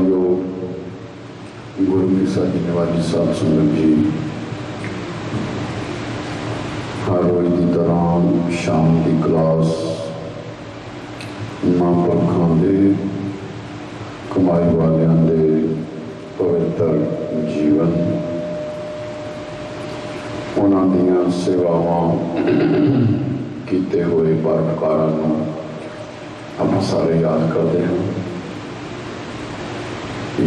सत्कारयोग गुरु की साडी निवाजी साध संगत जी, हर रोज की तरह शाम की क्लास महापुरखों के कमाई वालियां दे पवित्र जीवन, उन्हां दीयां सेवावां कीते हुए परोपकारां नूं आपां सारे याद करते हैं,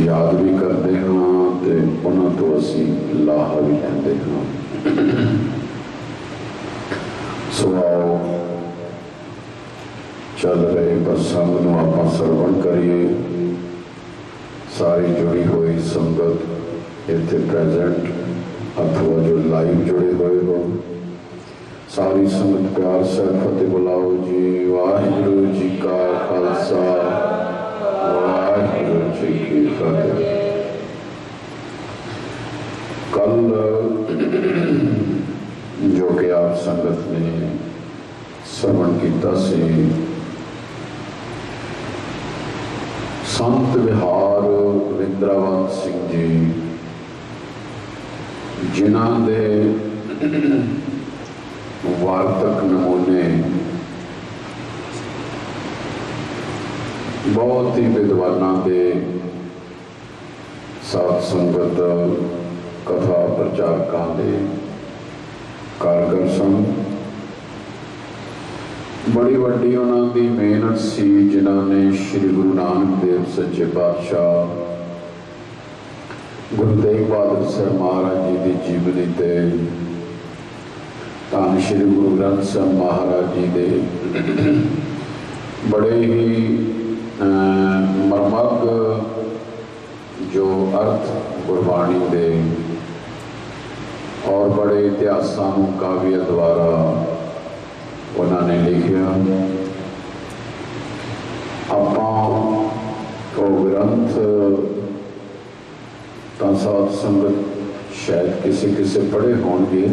याद भी करते हाँ तो उन्होंने तो असी लाहा भी लेंदे हाँ। सो आओ चल रहे प्रसंग नूं आपां सरवण करिए। सारी जुड़ी हुई संगत इत्थे प्रेजेंट अथवा जो लाइव जुड़े हुए हो, सारी संगत प्यार से फतेह बुलाओ जी। वाहिगुरू जी का खालसा, वाहिगुरू जी की फतेह। कल जो कि आप संगत ने श्रवण किया सी, संत विहार विंद्रावंत सिंह जी, जिन्हां दे वार्तक नमूने बहुत ही विद्वाना के साथ संगत कथा प्रचारकों के कारगर सन। बड़ी वड्डी उन्होंने मेहनत सी जिन्होंने श्री गुरु नानक देव सच्चे पातशाह गुरु तेग बहादुर साहब महाराज जी की जीवनी ते धन श्री गुरु ग्रंथ साहब महाराज जी के बड़े ही मर्मक जो अर्थ गुरबाणी दे और बड़े इतिहासां नूं काव्य द्वारा उन्होंने लिखिया। आपां वो ग्रंथ तो साध संगत शायद किसी किसी पढ़े होंगे,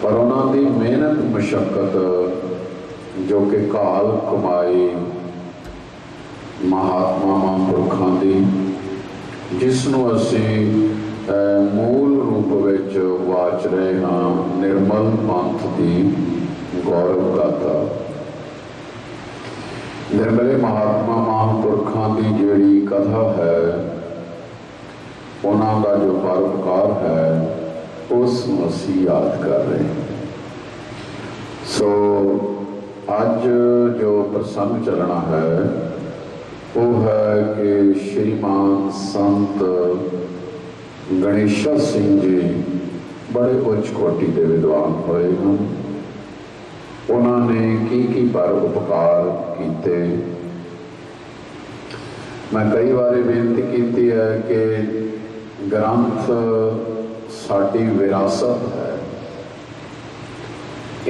पर उन्होंने मेहनत मशक्कत जो कि काल कमाई महात्मा महापुरखों की, जिसनों असी मूल रूप विच वाच रहे हाँ, निर्मल पंथ की गौरव गाथा। निर्मले महात्मा महापुरखों की जिहड़ी कथा है, उन्हों का जो परोपकार है उस असी याद कर रहे हैं। सो अज जो प्रसंग चलना है वो है कि श्रीमान संत गणेशा सिंह जी बड़े उच्च कोटि के विद्वान होए हैं। उन्होंने की परोपकार किए। मैं कई बार बेनती की है कि ग्रंथ साडी विरासत है।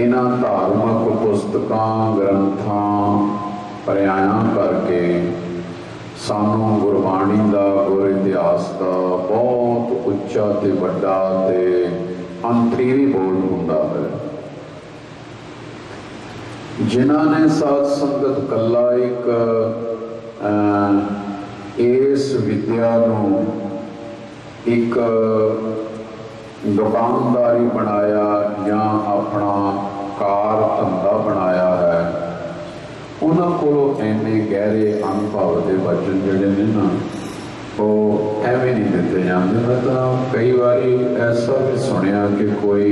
इन्हां धार्मिक पुस्तकां ग्रंथां पर्यायां करके सानू गुरबाणी का गुर इतिहास का बहुत उच्चा ते वड्डा ते अंतरीवी बोल हुंदा है। जिन्हां ने साध संगत कला एक इस विद्या नूं एक दुकानदारी बनाया या अपना कार धंधा बनाया है, उन्होंने को इन्ने गहरे अनुभव के वचन जोड़े ने ना वो एवं नहीं दिते जाते। मैं तो कई बार ऐसा भी सुनिया कि कोई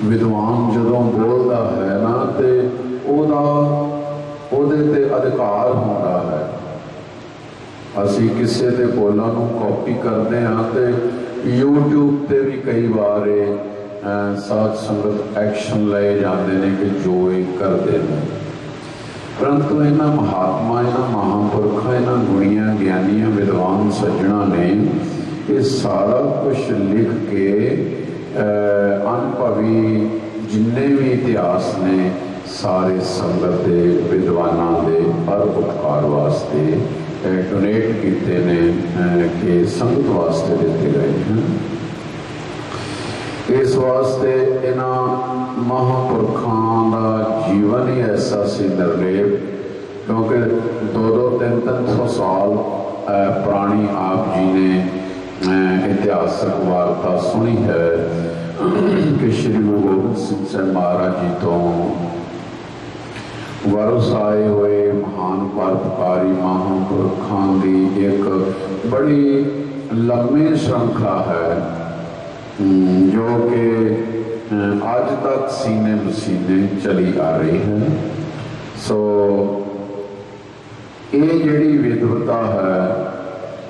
विद्वान जदों बोलता है ना तो उहदे ते अधिकार होता है। असी किसी के बोलों को कॉपी करते हैं तो यूट्यूब पर भी कई बार साध संगत एक्शन ले जाते हैं कि जो ये करते हैं, परंतु इन्होंने महात्मा इन्होंने महापुरखों इन्होंने गुणिया ज्ञानिया विद्वान सज्जणा ने ये सारा कुछ लिख के अनुभवी जिन्ने भी इतिहास ने सारे संगत के विद्वानों के परोपकार वास्ते डोनेट किए ने कि संगत वास्ते दिते गए हैं। इस वास्ते इन्हां महापुरखों का जीवन ही ऐसा सी निर्लेप क्योंकि 200-300 साल पुरानी आप जी ने इतिहासक वार्ता सुनी है कि श्री गुरु गोबिंद सिंह साहब महाराज जी तो वारस आए हुए महान परोपकारी महापुरखों की एक बड़ी लंबी श्रृंखला है जो कि आज तक सीने मसीने चली आ रही है। सो ये जिहड़ी विद्वता है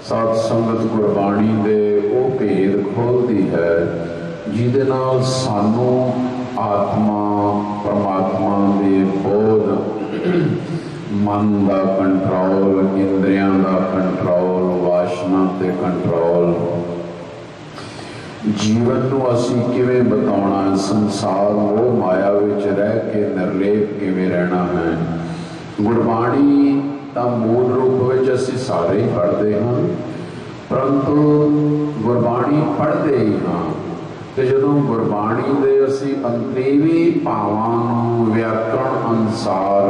सत संगत गुरबाणी दे वो भेद खोलती है जिहदे नाल सानू आत्मा परमात्मा के बोध मन का कंट्रोल इंद्रियां का कंट्रोल वासना ते कंट्रोल जीवन को असी किवें बताउणा संसार वो माया विच रह के निर्लेप किवें रहना है। गुरबाणी तो मूल रूप में असी सारे ही पढ़ते हाँ परंतु गुरबाणी पढ़ते ही हाँ तो जो गुरबाणी दे असी अंतरीवी भावां नूं व्याकरण अनुसार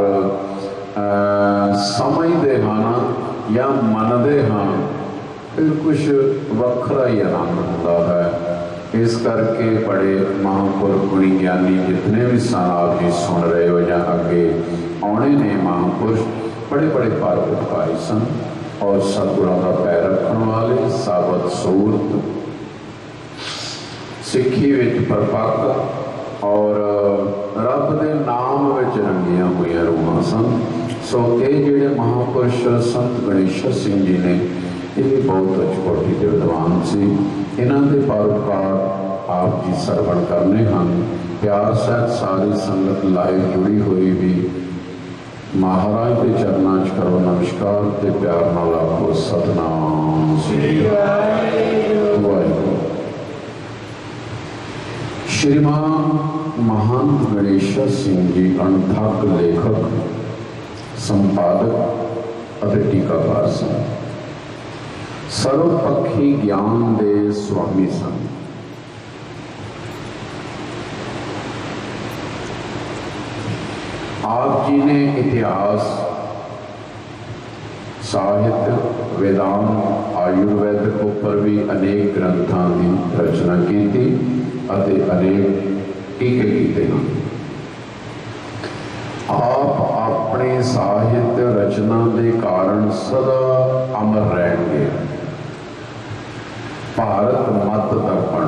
समझते हाँ या मनते हाँ फिर कुछ वखरा ही आनंद होता है। इस करके बड़े महापुरुष गुणी ज्ञानी जितने भी सन आप जी सुन रहे हो या अगे आने ने महापुरुष बड़े बड़े परोपकारी सन और सतगुरों का पैर रखने वाले साबत सूरत सिक्खी विच परपक्क और रब के नाम विच रंगिया हुई रूहां सन। सो ये जिहड़े महापुरुष संत गणेश सिंह जी ने ये भी बहुत उच्च कोटि के विद्वान से इन्हों के परोपकार आप जी सरवण करने हैं। प्यार सहित सारी संगत लाइव जुड़ी हुई भी महाराज के चरणों च करो नमस्कार ते प्यार नाल आखो सतनाम श्री वाहिगुरू। श्रीमान महंत गणेश सिंह जी अणथक लेखक संपादक और टीकाकार सन। सर्वपक्षी ज्ञान दे स्वामी सन। आप जी ने इतिहास साहित्य वेदांत आयुर्वेद ऊपर भी अनेक ग्रंथों की रचना की थी अते अनेक टीके किए हैं। आप अपने साहित्य रचना के कारण सदा अमर रहेंगे। भारत मत दर्पण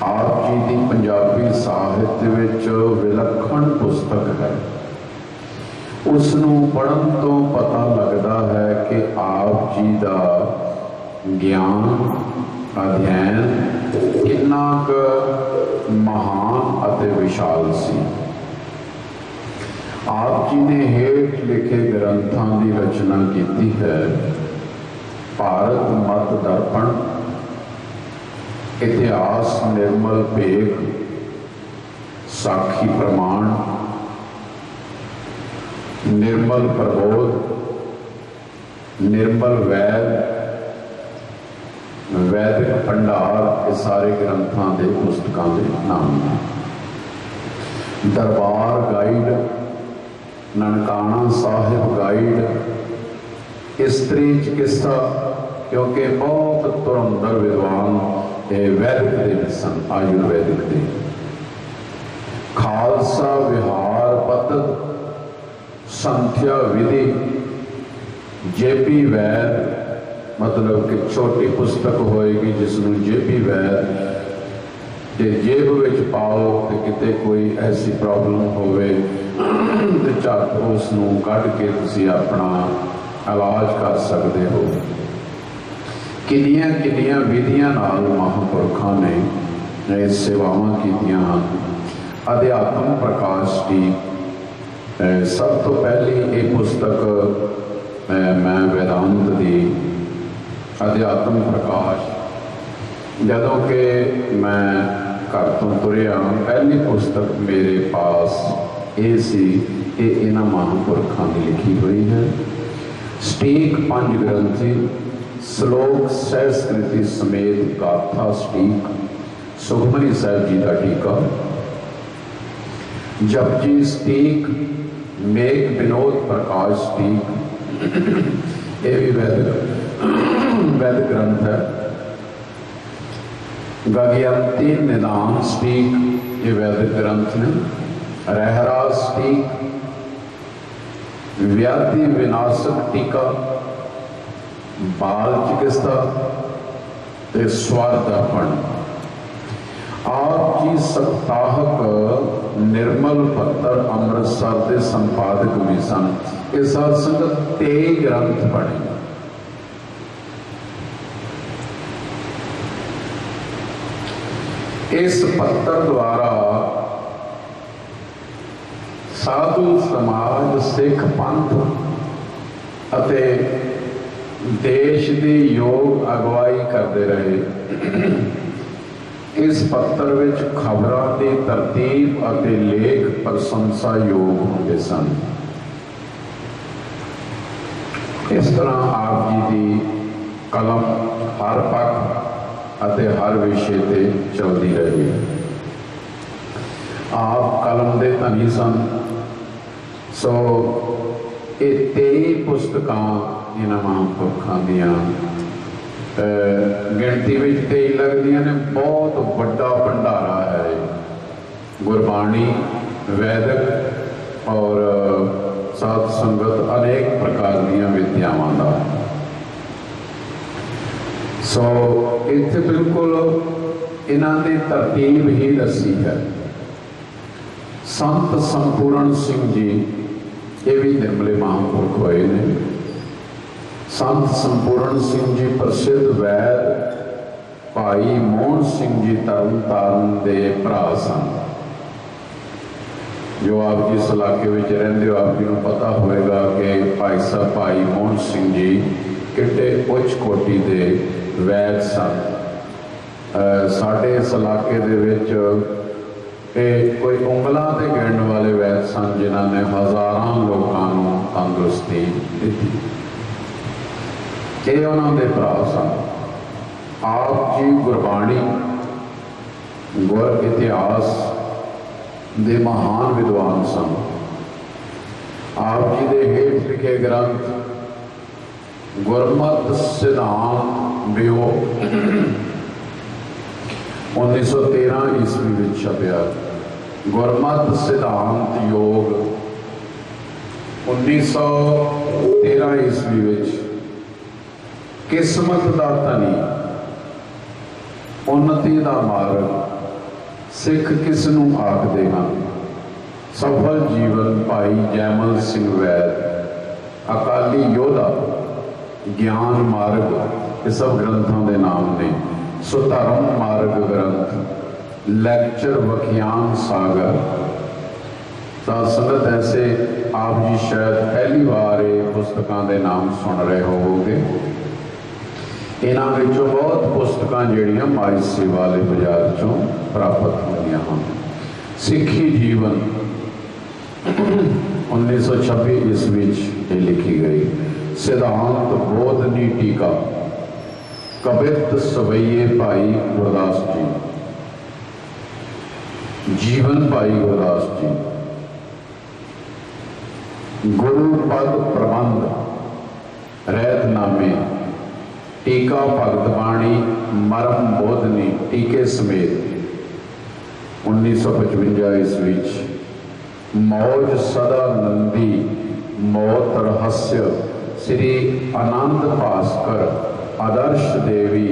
आप जी की पंजाबी साहित्य विच विलक्षण पुस्तक है। उसनू पढ़न तो पता लगता है कि आप जी का ज्ञान अध्ययन कितना महान अते विशाल सी। आप जी ने हेठ लिखे ग्रंथों की रचना की है। भारत मत दर्पण इतिहास निर्मल भेग साखी प्रमाण निर्मल प्रबोध निर्मल वैद वैदिक भंडार ये सारे ग्रंथों के पुस्तकों के नाम हैं। दरबार गाइड ननकाना साहिब गाइड स्त्री चिकित्सा क्योंकि बहुत धुरंधर विद्वान वैदिक के सन आयुर्वेदिक के। खालसा विहार पद्धत संख्या विधि जेपी वैद मतलब कि छोटी पुस्तक होएगी जिसनों जेपी वैद जे जेब विच पाओ तो किते कोई ऐसी प्रॉब्लम होवे तो झट उसनों कढ़ के तुसी अपना इलाज कर सकते हो। किन्नियां किन्नियां विधियां नाल महापुरखों ने सेवावां कीतियां हन। अध्यात्म प्रकाश की सब तो पहली ये पुस्तक मैं वेदांत की अध्यात्म प्रकाश जदों के मैं घर तो तुरिया पहली पुस्तक मेरे पास ये सी ये इन्हां महापुरखों की लिखी हुई है। स्टीक पंज ग्रंथी श्लोक सहस्कृति समेत गाथा स्टीक सुखमनी साहब जी का टीका जपजी स्टीक मेघ विनोद प्रकाश टीक, ये भी वैदिक ग्रंथ है। गगयंती निदान स्टीक, ये वैदिक ग्रंथ ने। रहराज स्टीक, व्याधि विनाशक टीका, बाल चिकित्सा ते स्वर दर्पण। आप जी सप्ताहक निर्मल पत्तर अमृतसर के संपादक भी सन। ये साध संगत 23 ग्रंथ पढ़े। इस पत्र द्वारा साधु समाज, सिख पंथ अते देश की योग अगवाई करते रहे। इस पत्र विच खबरों की तरतीब अते लेख प्रशंसा योग होंदे सन। इस तरह आप जी की कलम हर पक्ष अते हर विषय ते चलती रही। आप कलम के धनी सन। सो ये 23 पुस्तकां इन्हां महापुरखां दियां गिणती में 23 लगदियां ने। बहुत बड़ा भंडारा है गुरबाणी, वैदिक और साध संगत अनेक प्रकार दीयां विद्यावां दा। सो इत्थे बिल्कुल इन्हां दी तरतीब ही दसी है। संत संपूर्ण सिंह जी ये भी निर्मले महापुरख होए ने। संत संपूर्ण सिंह जी प्रसिद्ध वैद भाई मोहन सिंह जी तरन तारण के भरा सन। जो आप जिस इलाके में रहते हो आप जी को पता होएगा कि भाई साहब भाई मोहन सिंह जी कितने उच्च कोटि के वैद सन। साढ़े इस इलाके दे विच कोई उंगलों से गिणन वाले वैद सन जिन्होंने हज़ारों लोगों को तंदुरुस्ती दी। ये उन्होंने भरा सन। आप जी गुरबाणी, गुर इतिहास दे महान विद्वान सन। आप जी के हेठ लिखे ग्रंथ गुरमत सिद्धांत बियो 1913 ईस्वी में छपया। गुरमत सिद्धांत योग 1913 ईस्वी में। किस्मत दा धनी, उन्नति दा मार्ग, सिख किसनू आखदे हैं। सफल जीवन भाई जैमल सिंह वैद, अकाली योद्धा, ज्ञान मार्ग, ये सब ग्रंथों के नाम ने। सुधर्म मार्ग ग्रंथ, लैक्चर वखियान सागर। संगत ऐसे आप जी शायद पहली बार ये पुस्तकों के नाम सुन रहे होवोगे। इन्हां विचों बहुत पुस्तकां जिहड़ियां माई सेवा वाले बाजार चों प्राप्त होईयां हन। सिखी जीवन 1926 ईस्वी ये लिखी गई। सिद्धांत बोधनी टीका, कवित सवैये भाई गुरदास जी, जीवन भाई गुरदास जी। गुरु पद प्रबंध, रैतनामे, टीका भगत बाणी, मरम बोधनी टीके समेत 1955 ईस्वी। मौज सदा नंदी, मौत रहस्य, श्री आनंद भास्कर, आदर्श देवी,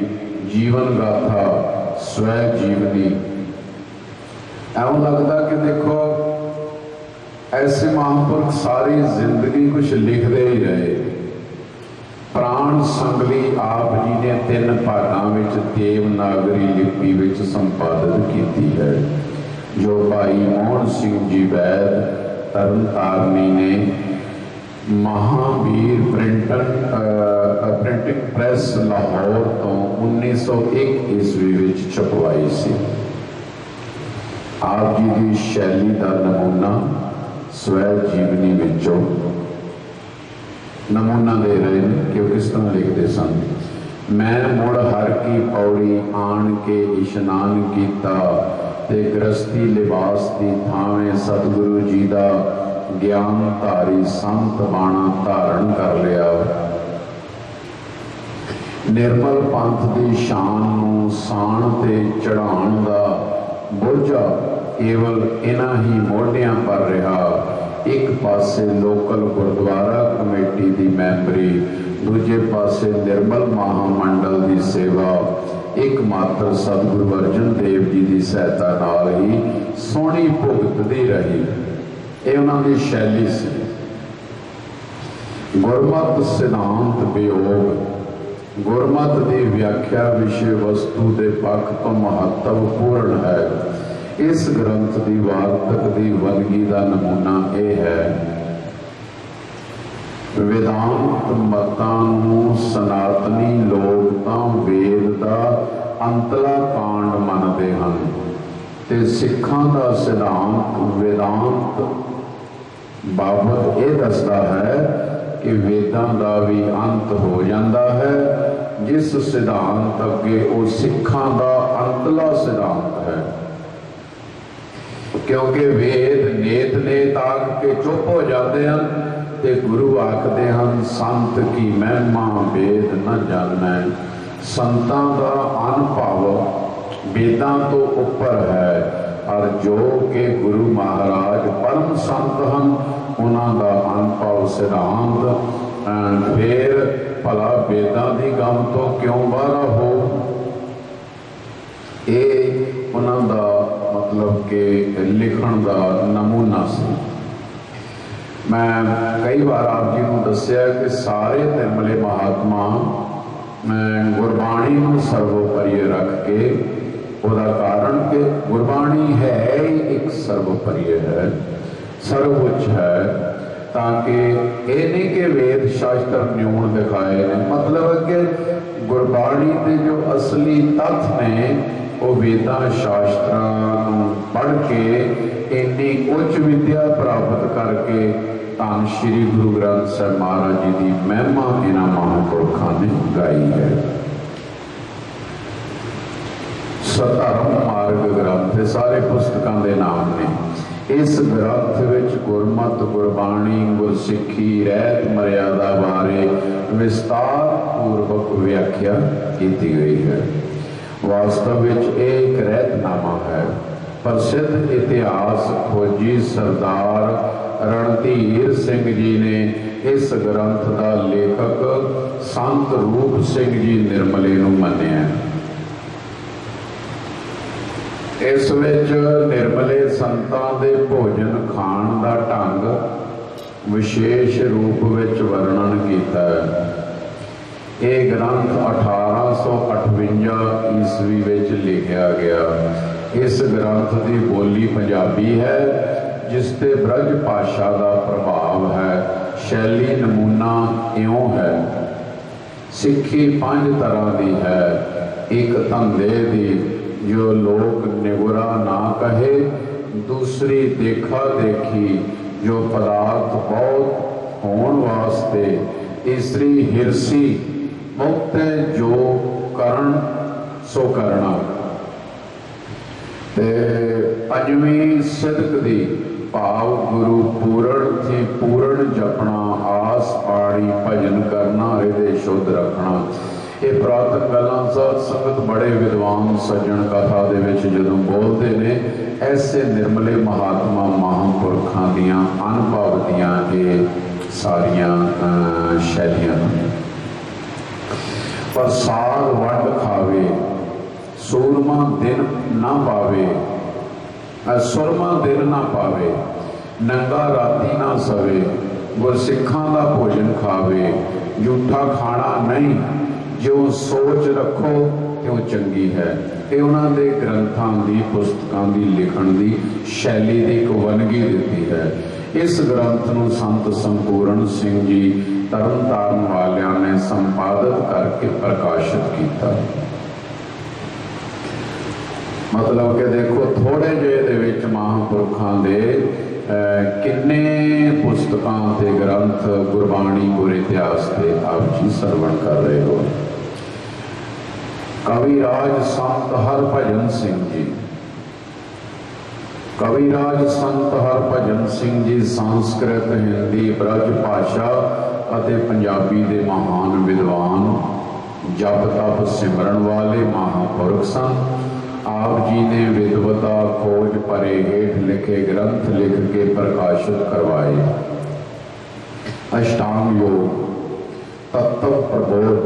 जीवन गाथा, स्वै जीवनी। ऐसा लगता कि देखो ऐसे महापुरुष सारी जिंदगी कुछ लिखते ही रहे। प्राण संगली आप जी ने 3 भागों में देवनागरी लिपि में संपादित की है, जो भाई मोहन सिंह जी वैद तरन तारनी ने महावीर प्रिंटिंग प्रेस लाहौर तो 1901 ईस्वी में छपवाई सी। आप जी की शैली का नमूना स्वै जीवनी विचों नमूना दे रहे हैं कि वो किस तरह लिखते सन। मैं मुड़ हर की पौड़ी आन के इशनान कीता ते गृहस्थी लिबास की थावें सतगुरु जी का ज्ञानधारी संत बाणा धारण कर लिया। निर्मल पंथ की शान नूं शान ते चढ़ाउण दा बोझा केवल इन्हां ही मोढियां पर रहा। एक पासे लोकल गुरुद्वारा कमेटी की मैंबरी, दूजे पासे निर्मल महामंडल की सेवा, एकमात्र सतगुरु अर्जन देव जी की सहायता नाल ही सोहनी भुगतदी रही। ये उन्होंने शैली सी। गुरमत सिद्धांत वियोग, गुरमत की व्याख्या विषय वस्तु के पक्ष तो महत्वपूर्ण है। इस ग्रंथ की वार्तक की वनगी का नमूना यह है। वेदांत मतां सनातनी लोग तां वेद का अंतला कांड मनते हैं ते सिखां का सिद्धांत वेदांत बाबत यह दसदा है कि वेदां का भी अंत हो जाता है। जिस सिद्धांत अगे वो सिखां का अंतला सिद्धांत है, क्योंकि वेद नेत नेत आख के चुप हो जाते हैं ते गुरु आखते हैं संत की महिमा वेद न जानना। संतां का अनुभव वेदां तो ऊपर है, और जो कि गुरु महाराज परम संत हैं उन्हां दा अनुभव सिद्धांत फिर भला वेदां दी गम तो क्यों बाहर हो। ये उन्हां दा मतलब कि लिखण का नमूना से। मैं कई बार आप जी को दसिया कि सारे निर्मले महात्मा गुरबाणी को सर्वोपरि रख के, उसका कारण कि गुरबाणी है ही एक सर्वोपरि है, सर्वोच्च है, ताकि ये नहीं कि वेद शास्त्र न्यून दिखाए ने। मतलब है कि गुरबाणी के जो असली तत्थ ने वो वेदां शास्त्रां पढ़ के इन्नी उच्च विद्या प्राप्त करके धन श्री गुरु ग्रंथ साहिब महाराज जी की महिमा इन्हां महापुरखों ने गाई है। सधर्म मार्ग ग्रंथ सारे पुस्तकों के नाम ने। इस ग्रंथ विच गुरमत गुरबाणी गुरसिखी रहत मर्यादा बारे विस्तार पूर्वक व्याख्या की गई है। वास्तव में एक रहतनामा है। प्रसिद्ध इतिहास खोजी सरदार रणधीर सिंह जी ने इस ग्रंथ का लेखक संत रूप सिंह जी निर्मले नूं मन्निया। इस विच निर्मले संतां दे भोजन खाण का ढंग विशेष रूप विच वर्णन किया है। ये ग्रंथ 1858 ईस्वी विच लिखा गया। इस ग्रंथ की बोली पंजाबी है, जिसते ब्रज भाषा का प्रभाव है। शैली नमूना इउं है। सिक्खी 5 तरह की है। एक धंधे की, जो लोग निगुरा ना कहे। दूसरी देखा देखी, जो पदार्थ बहुत होने वास्ते। तीसरी हिरसी, मुक्त जो करण सो करना। पंजवीं सिदक दी, भाव गुरु पूरण थी पूरण जपना। आस पाड़ी भजन करना, हृदय शुद्ध रखना। ये पुरातन गल्लां साध संगत बड़े विद्वान सज्जन कथा दे विच जदों बोलते ने, ऐसे निर्मले महात्मा महापुरखों दियां अनुभव दियां ये सारियां शैलियां। प्रसाद वंड खावे, सूरमा दिन ना पावे। सुरमा दिन ना पावे, नंगा राती ना सवे। गुरसिखां का भोजन खावे, झूठा खाना नहीं। जो सोच रखो त्यों चंगी है। ये उन्होंने ग्रंथों की पुस्तकों की लिखण की शैली की एक वनगी दी है। इस ग्रंथ को संत संपूर्ण सिंह जी तरनतारन वालियां ने संपादित करके प्रकाशित किया। मतलब कि देखो थोड़े जे महापुरखों के किन्ने पुस्तकों के ग्रंथ गुरबाणी गुर इतिहास के आप जी सरवण कर रहे हो। कविराज संत हरभजन सिंह जी कविराज संत हरभजन सिंह जी संस्कृत हिंदी ब्रज भाषा ਅਤੇ ਪੰਜਾਬੀ ਦੇ महान विद्वान जप तप सिमरन वाले महापुरुष सन। आप जी ने विद्वता खोज परे हेठ लिखे ग्रंथ लिख के प्रकाशित करवाए। अष्टांग योग, तत्व प्रबोध,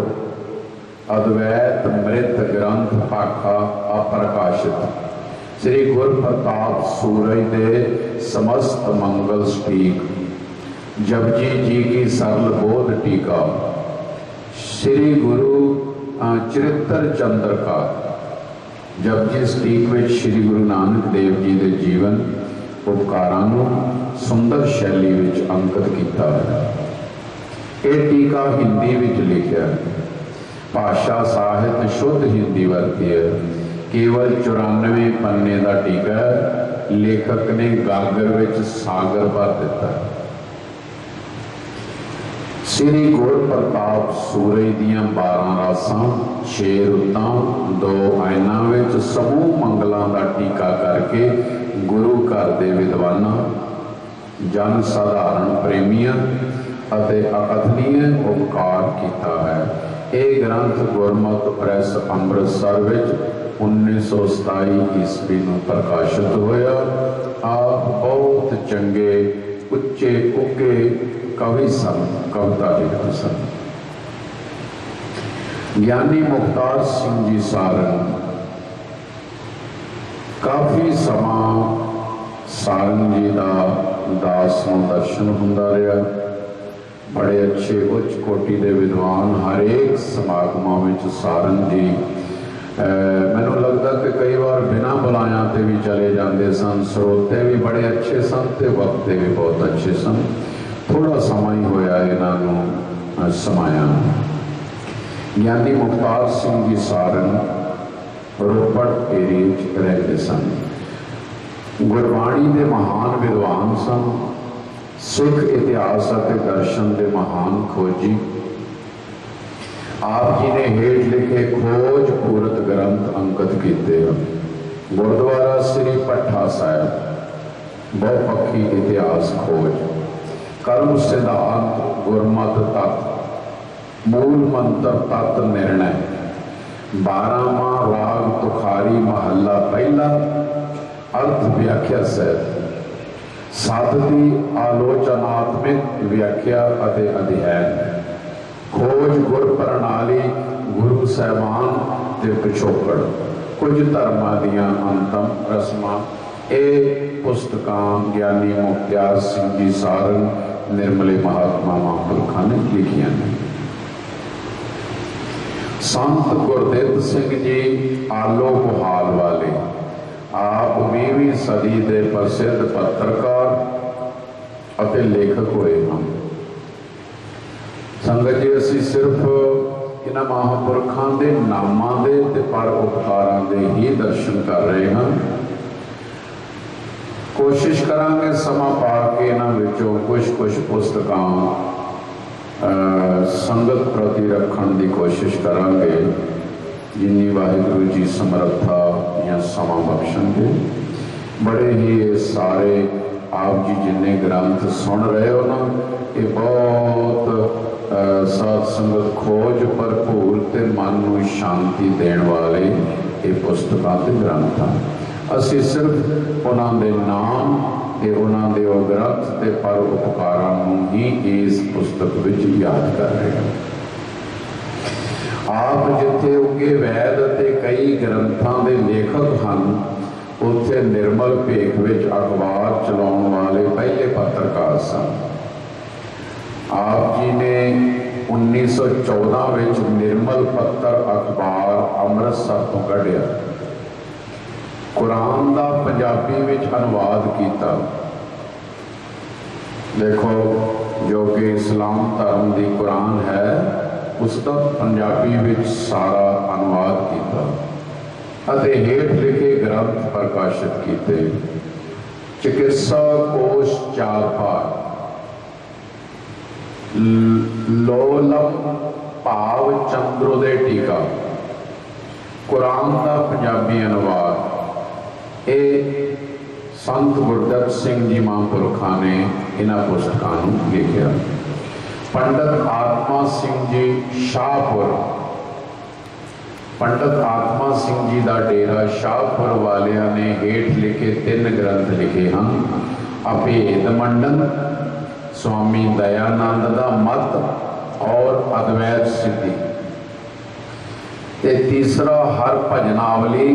अद्वैत मृत ग्रंथ भाखा अप्रकाशित, श्री गुरु प्रताप सूरज दे समस्त मंगल स्पीक, जपजी जी की सरल बोध टीका, श्री गुरु चरित्र चंद्र का, जपजी स्टीक में श्री गुरु नानक देव जी के जीवन उपकारां नूं सुंदर शैली विच अंकित किया है। यह टीका हिंदी विच लिखिया, भाषा साहित्य शुद्ध हिंदी वरती है। केवल 94 पन्ने का टीका है। लेखक ने गागर विच सागर भर दिता। श्री गुरु प्रताप सूरज दियां 12 रासां, 6 रुतां, 2 आयना विच समूह मंगलों का टीका करके गुरु घर दे विद्वानां, जन साधारण प्रेमियां अते अकथनीय उपकार किया है। यह ग्रंथ गुरमत प्रैस अमृतसर विच 1927 ईस्वी में प्रकाशित होया। आप बहुत चंगे उच्चे उगे कवि सन, कविता लिखते सन। ज्ञानी मुख्तार सिंह जी सारंग काफ़ी समा सारंग जी का दास नूं दर्शन हुंदा रहा। बड़े अच्छे उच्च कोटि के विद्वान हरेक समागमां विच सारंग जी मैनूं लगदा कि कई बार बिना बुलाया ते भी चले जाते सन। स्रोते भी बड़े अच्छे सन ते वक्ते भी बहुत अच्छे सन। थोड़ा समा ही होया इन्हों समाया। ज्ञानी मुख्तार सिंह जी सारंग रोपड़ एरिए रहते सन। गुरबाणी के महान विद्वान सन। सिख इतिहास और दर्शन के महान खोजी। आप जी ने हेठ लिखे खोज पूरत ग्रंथ अंकित किए। गुरुद्वारा श्री भट्ठा साहब बहुपक्षी इतिहास खोज, कर्म सिद्धांत गुरमत तत्व, मूल मंत्र तत्व निर्णय, 12वां राग तुखारी महला पहला, अर्थ व्याख्या सहित, साधती आलोचनात्मक व्याख्या अते अध्ययन, खोज गुर प्रणाली गुरु साहबान के पिछोकड़, कुछ धर्मां दियां अंतम रस्मां। ये पुस्तकां ज्ञानी मुख्तार सिंह जी सारंग निर्मले महात्मा महापुरखों ने लिखिया ने। संत गुरदित सिंह जी आलो बुहाल वाले, आप 20वीं सदी के प्रसिद्ध पत्रकार और लेखक हुए हैं। संगत जी असी सिर्फ इन्हां महापुरखों के नामां दे ते पर उपकारां दे ही दर्शन कर रहे हैं। कोशिश करांगे समा पा के इन्हां विचों कुछ पुस्तकां संगत प्रति रखण की कोशिश करांगे, जिन्नी वाहिगुरू जी समर्था या समा बख्शणगे। बड़े ही ये सारे आप जी जिन्ने ग्रंथ सुन रहे हो ना, ये बहुत साध संगत खोज भरपूर ते मन नूं शांति देण वाले ये पुस्तकां ते ग्रंथ हैं। असी सिर्फ उन्होंने नाम ते उन्होंने वो ग्रंथ ते पर उपकारां नूं ही इस पुस्तक विच याद कर रहे हैं। आप जिथे उगे वैद ते कई ग्रंथों के लेखक हैं, उत्थे निर्मल भेख विच अखबार चलाउण वाले पहले पत्रकार सन। आप जी ने 1914 विच निर्मल पत्र अखबार अमृतसर तो कढ़िया। कुरान का पंजाबी विच अनुवाद किया। देखो जो कि इस्लाम धर्म की कुरान है, उसका पंजाबी विच सारा अनुवाद किया अते हेठ लिखे ग्रंथ प्रकाशित किए। चिकित्सा कोश 4 भाग, लोलम भाव चंद्रोदय टीका, कुरान का पंजाबी अनुवाद, ये संत गुरदत्त सिंह जी महापुरखा ने इन्हां पुस्तकां नूं लिखिया। पंडित आत्मा सिंह जी शाहपुर, पंडित आत्मा सिंह जी का डेरा शाहपुर वालिया ने हेठ लिखे 3 ग्रंथ लिखे हैं। अभेद मंडन, स्वामी दयानंद का मत और अद्वैत सिद्धि। ते तीसरा हर भजनावली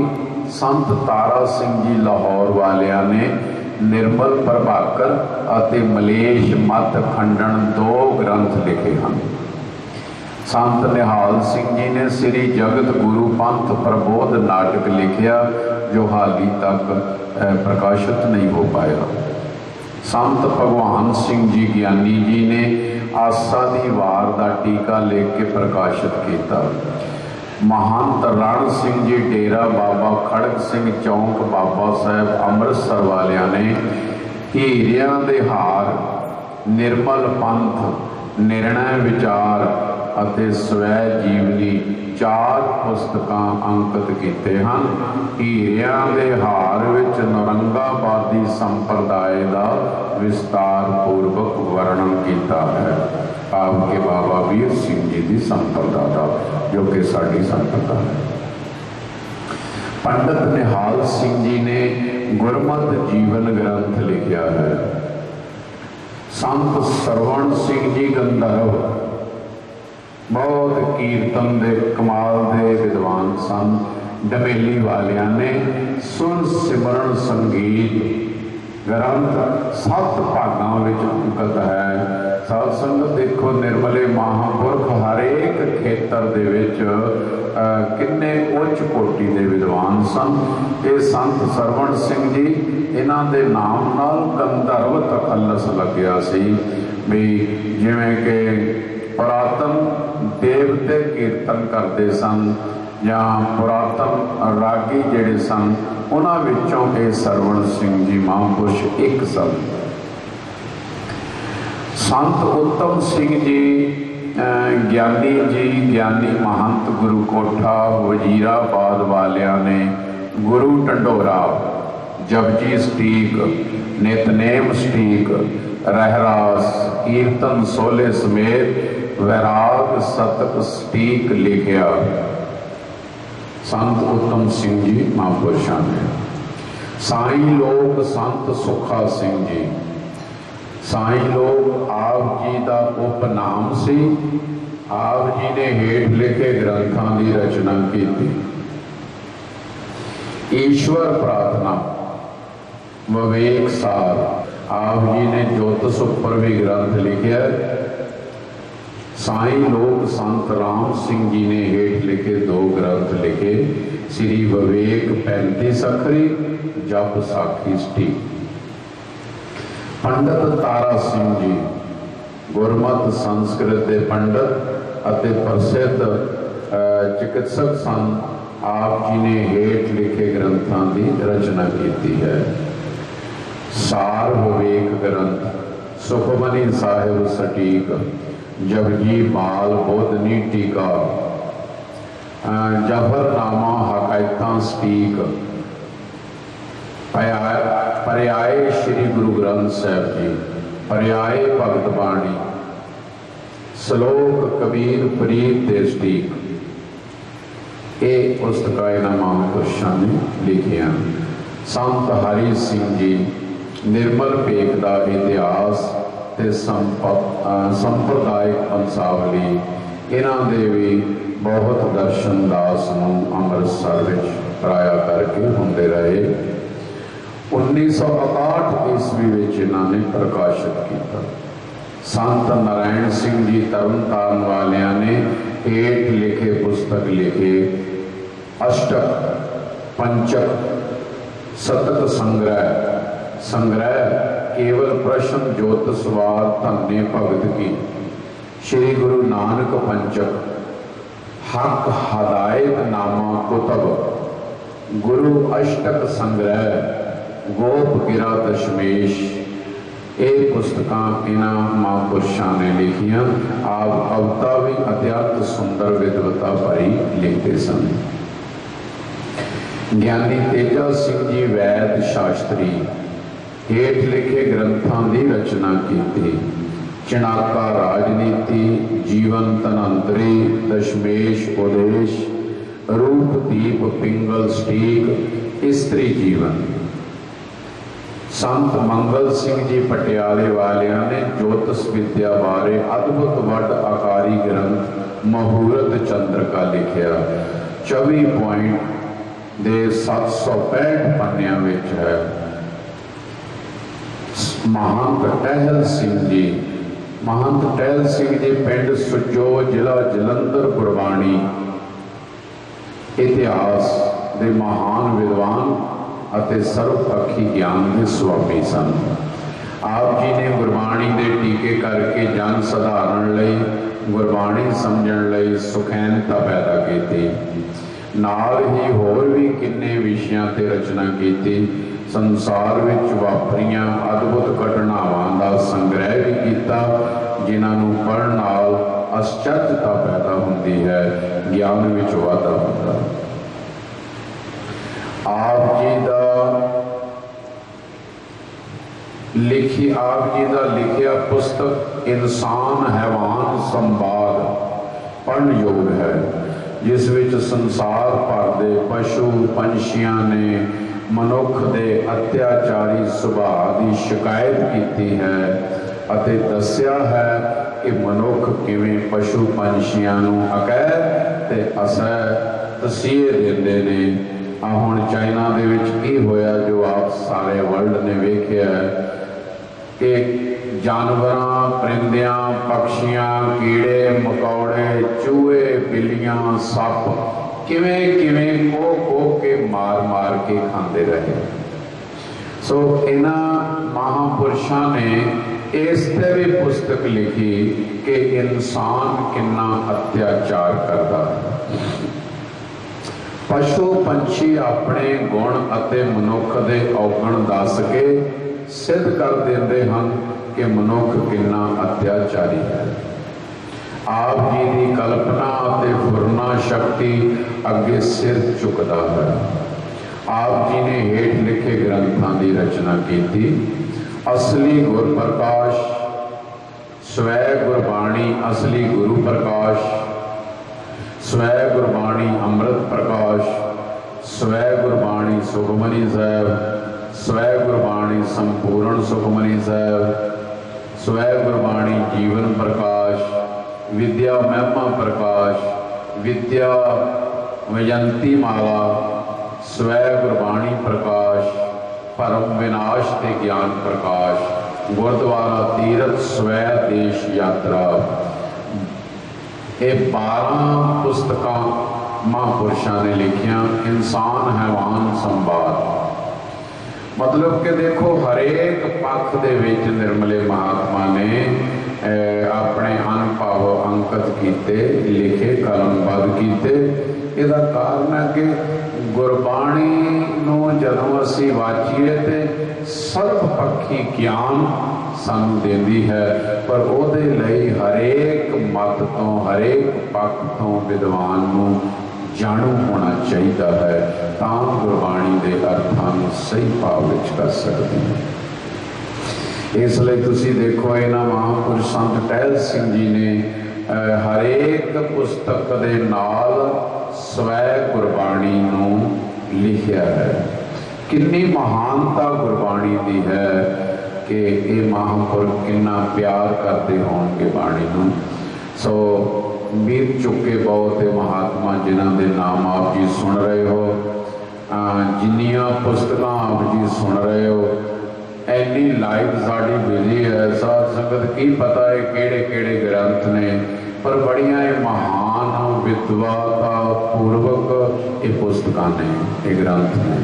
संत तारा सिंह जी लाहौर वालिया ने निर्मल प्रभाकर अते मलेश मत खंडन 2 ग्रंथ लिखे हैं। संत निहाल सिंह जी ने श्री जगत गुरु पंथ प्रबोध नाटक लिखिया जो हाली तक प्रकाशित नहीं हो पाया। संत भगवान सिंह जी ज्ञानी जी ने आसा दी वार का टीका लिख के प्रकाशित किया। महंत रण सिंह जी डेरा बाबा खड़क सिंह चौंक बाबा साहब अमृतसर वालिया ने हीरियां दे हार, निर्मल पंथ, निर्णय विचार अते स्वै जीवनी 4 पुस्तकां अंकित कीते हैं। हीरियां दे हार विच नौरंगाबादी संप्रदाय का विस्तार पूर्वक वर्णन किया है। आपके बाबा वीर सिंह जी की संप्रदा का, जो कि साडी संप्रदा है। पंडित निहाल सिंह जी ने गुरमत जीवन ग्रंथ लिखा है। संत सरवण सिंह जी गंधर्व बहुत कीर्तन दे कमाल दे विद्वान सन। डमेली वालिया ने सुर सिमरन संगीत ग्रंथ 7 भागों में अंकित है। साध संगत देखो, निर्मले महापुरख हर एक खेतर दे विच किन्ने उच्च कोटि के विद्वान सन। ये संत सरवण सिंह जी, इन्हां दे नाम नाल गंधर्व तखल्लस लग्या सी भी, जिवें कि पुरातन देवते कीर्तन करते सन या पुरातन रागी जिहड़े सन, उन्हां विचों ये सरवण सिंह जी महापुरुष एक सन। संत उत्तम सिंह जी ज्ञानी जी, ज्ञानी महंत गुरु कोठा वजीराबाद वालिया ने गुरु ढंडोरा, जपजी सटीक, नितनेम सटीक, रहरास, कीर्तन सोले समेत वैराग शतक सटीक लिखिया। संत उत्तम सिंह जी महापुरुषां ने। साईं लोक संत सुखा सिंह जी, साईं लोक आप जी का उपनाम सी। आप जी ने हेठ लिखे ग्रंथों की रचना की। ईश्वर प्रार्थना, विवेक सार, आप जी ने ज्योतिष उपर भी ग्रंथ लिखे। साईं लोक संत राम सिंह जी ने हेठ लिखे 2 ग्रंथ लिखे, श्री विवेक 35 अखरी, जप साखी सटीक। पंडित तारा सिंह जी गुरमत संस्कृत के पंडित अते प्रसिद्ध चिकित्सक सन। आप जी ने हेठ लिखे ग्रंथों की रचना की है। सार विवेक ग्रंथ, सुखमनी साहिब सटीक, जपजी बाल बोधनी टीका, जफरनामा हकायतां सटीक, पर्याय श्री गुरु ग्रंथ साहब जी, पर्याय भगत बाणी, श्लोक कबीर फरीद दे सटीक। ये पुस्तकां इन्हां महापुरुषां ने लिखियां। संत हरि सिंह जी निर्मल भेख का इतिहास ते संप्रदायिक वंशावली, इन्हां दे भी बहुत दर्शन दास नूं अमृतसर विच कराया करके हुंदे रहे। 1961 ईस्वी विच इन्होंने प्रकाशित किया। संत नारायण सिंह जी तरनतारन वालिया ने हेठ लिखे पुस्तक लिखे। अष्टक, पंचक, शतक संग्रह, संग्रह केवल प्रश्न ज्योतिषवार धन्य भगत की, श्री गुरु नानक पंचक, हक हदायत नामा कुतब, गुरु अष्टक संग्रह, गोप गिरा दशमेश। ये पुस्तकां इन्हां महापुरुषां ने लिखियां। आप कविता भी अत्यंत सुंदर विद्वता भरी लिखते सन। ज्ञानी तेजा सिंह जी वैद शास्त्री हेठ लिखे ग्रंथों की रचना की। चिनाका राजनीति, जीवन धनंतरी, दशमेश उदेश, रूपदीप पिंगल स्टीक, स्त्री जीवन। संत मंगल सिंह जी पटियाले वालिया ने ज्योतिष विद्या बारे अद्भुत वड आकारी ग्रंथ मुहूर्त चंद्र का लिखिया। 24 पॉइंट दे 765 पन्निया विच है। महंत टहल सिंह जी, महंत टहल सिंह जी पिंड सुजो, जिला जलंधर, गुरबाणी इतिहास के महान विद्वान अते सर्वपक्षी ज्ञान के स्वामी सन। आप जी ने गुरबाणी के टीके करके जन सधारण लई, गुरबाणी समझण लई सुखैनता पैदा की। नाल ही होर भी किन्ने विषयां ते रचना की। संसार विच वापरियां अद्भुत घटनावां का संग्रह भी किया, जिन्हों पढ़न नाल आश्चर्यता पैदा होती है, ज्ञान विच वाधा होता। आप जी का लिखिया पुस्तक इंसान हैवान संवाद पढ़न योग है, जिस विच संसार भर के पशु पंछियां ने मनुख के अत्याचारी सुभाव की शिकायत की है अते दस्या है कि मनुख किवें पशु पंछियां नूं अकैद ते असह तसीहे दिंदे ने। हुण चाइना दे विच की होया जो आप सारे वर्ल्ड ने वेखिया कि जानवरां, परिंदियां, पक्षियां, कीड़े मकौड़े, चूहे, बिल्लियां, सप किवें किवें को के मार मार के खांदे रहे। सो इन्हां महापुरुषां ने इस ते भी पुस्तक लिखी कि इंसान कितना अत्याचार करता है। पशु पंछी अपने गुण अते मनुख के औगण दस के सिद्ध कर देंदे हन कि मनुख कितना अत्याचारी है। आप जी की कल्पना अते फुरना शक्ति अगे सिर चुकता है। आप जी ने हेठ लिखे ग्रंथों की रचना की थी। असली गुर प्रकाश, स्वै गुरबाणी असली गुरु प्रकाश, स्वै गुरबाणी अमृत प्रकाश, स्वै गुरबाणी सुखमनी साहब, स्वै गुरबाणी संपूर्ण सुखमनी साहब, स्वै गुरबाणी जीवन प्रकाश, विद्या महिमा प्रकाश, विद्या वयंती माला, स्वै गुरबाणी प्रकाश, परम विनाश ते ज्ञान प्रकाश, गुरुद्वारा तीरथ स्वै देश यात्रा। ये 12 पुस्तक महापुरुषों ने लिखिया। इंसान हैवान संवाद मतलब कि देखो हरेक पक्ष के विच निर्मले महात्मा ने अपने अनुभव अंकित किए, लिखे, कलमबद्ध किए। इसका कारण है कि गुरबाणी नूं जदों असीं वाचीए तो सर्वपक्षी ज्ञान सानूं देंदी है, पर उहदे लई हरेक मत तो हरेक पक्ष तो विद्वान नूं जाणू होना चाहिए है, तां गुरबाणी के अर्थां नूं सही भाव विच कर सकते हैं। इसलिए तुसीं देखो इन्हां महापुरुष संत टहल सिंह जी ने हरेक पुस्तक दे नाल स्वै गुरबाणी नूं लिखिया है। कितनी महानता गुरबाणी की है कि ये महापुरुष कितना प्यार करते होंगे बाणी नूं। सो बीत चुके बहुत महात्मा जिन्हों के नाम आप जी सुन रहे हो, जिन्नियां पुस्तक आप जी सुन रहे हो, एनी लाइफ साड़ी बिजी है। साध संगत की पता है केड़े केड़े ग्रंथ ने, पर बड़िया महान विद्वता पूर्वक ये पुस्तक ने, ये ग्रंथ ने।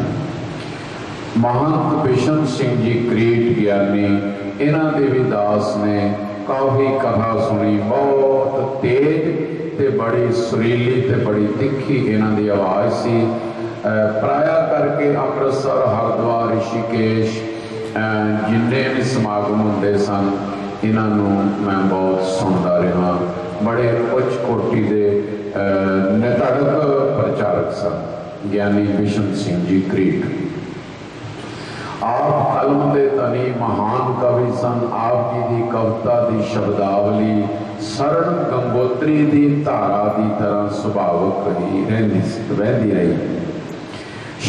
महंत बिशन सिंह जी क्रीट ज्ञानी, इन्हों के भी दास ने काफ़ी कथा सुनी, बहुत तेज ते बड़ी सुरीली ते बड़ी तिखी इन्हों की आवाज़ सी। प्राया करके अमृतसर, हरिद्वार, ऋषिकेश जिन्ने भी समागम होंदे सन, इन्हों मैं बहुत सुनता रहा। बड़े उच्च कोटि के नितड़क प्रचारक सन ज्ञानी बिशन सिंह जी क्रीट। आप कलम के धनी महान कवि सन। आप जी की कविता की शब्दावली सरल गंगोत्री की धारा की तरह सुभावक ही रही रही।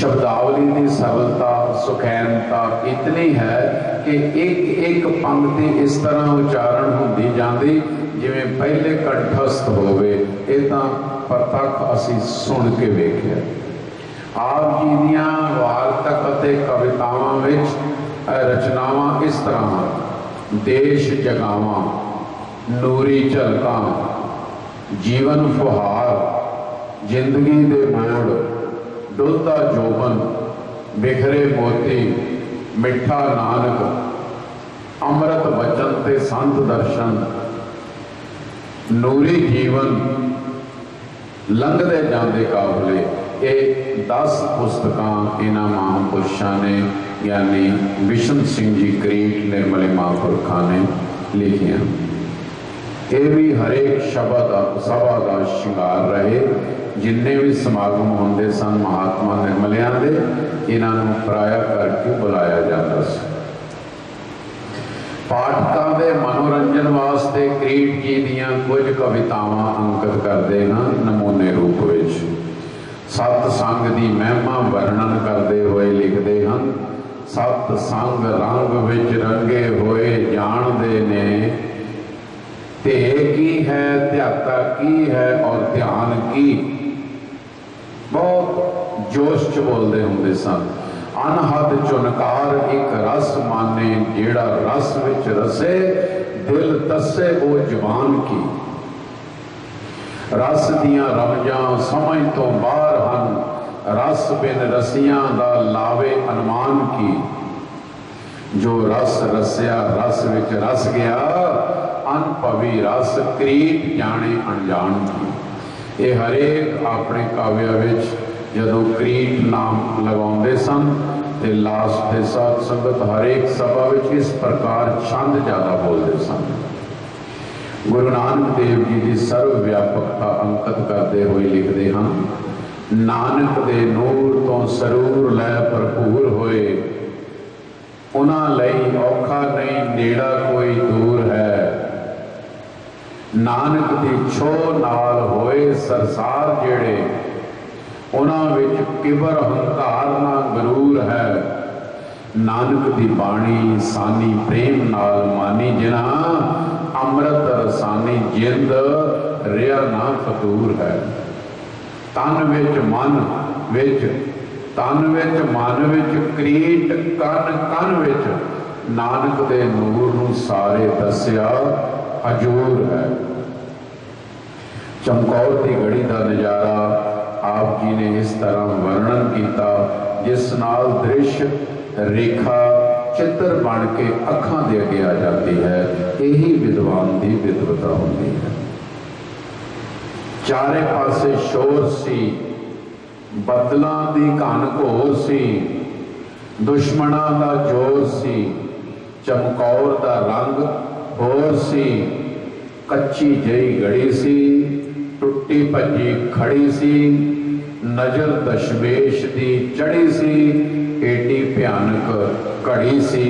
शब्दावली की सरलता सुखैनता इतनी है कि एक एक पंक्ति इस तरह उच्चारण होती जाती जिवें पहले कंठस्थ होवे। ये तो प्रतख असी सुन के वेख्या। आप जी दियां वार्तक अते कवितावां विच रचनावां इस तरह देश जगावां, नूरी झलकां, जीवन फुहार, जिंदगी दे मोड़, डुलदा जोबन, बिखरे मोती, मिठा नानक, अमृत वचन ते संत दर्शन, नूरी जीवन, लंघदे जांदे काफले, ये 10 पुस्तकां इन्हां महापुरुषां ने यानी बिशन सिंह जी करीट निर्मले महापुरखा ने लिखियां। ये भी हरेक शब्द सभा का शिंगार रहे। जिन्ने भी समागम होंदे सन महात्मा निर्मलियां दे, इन्हां पराया करके बुलाया जाता सी। पाठकां दे मनोरंजन वास्ते करीट जी दियां कुछ कवितावां अंकित करते हैं नमूने रूप विच। सतसंग की महिमा वर्णन करते हुए लिखते हैं, सतसंग रंग विच रंगे हुए जानते ने, ते की है ध्याता की है और ध्यान की। बहुत जोश च बोलते होंगे सन। अनहद चुनकार एक रस माने, जेड़ा रस विच रसे दिल तसे वो जवान की। रस दियां रमजां समझ तो बाहर हन, रस बिन रसियां दा लावे अनुमान की। जो रस रसिया रस विच रस गया, अनभवी रस करीट जाने अनजान की। ये हरेक अपने काव्य विच जदों करीट नाम लगाउंदे सन ते लास्ट के साथ संगत हरेक सभा विच इस प्रकार छंद ज़्यादा बोलते सन। गुरु नानक देव जी की सर्व व्यापकता अंकित करते हुए लिखते हैं, नानक दे नूर तो सरूर लै भरपूर होए, उन्हां लई औखा नहीं नेड़ा कोई दूर है। नानक दी छो नाल होए सरसार जेड़े, उन्हां विच किबर हंकार ना गरूर है। नानक दी बाणी सानी प्रेम नाल मानी जिना, अमृत रसानी जिंद रिया ना फतूर है। तन विच मन विच करीट कन कन विच, नानक दे नूर नूं सारे दसिया हजूर है। चमकौर की घड़ी का नज़ारा आप जी ने इस तरह वर्णन किया जिस नाल दृश्य रेखा चित्र बन के अखां दे अगे आ जाती है। यही विद्वान की विद्वता होती है। चारे पासे शोर सी, बदलों की घन घोर सी, दुश्मनों का जोर सी, चमकौर का रंग होर सी। कच्ची जही घड़ी सी, टुट्टी भजी खड़ी सी, नजर दशमेश दी चढ़ी सी। एडी भयानक घड़ी सी,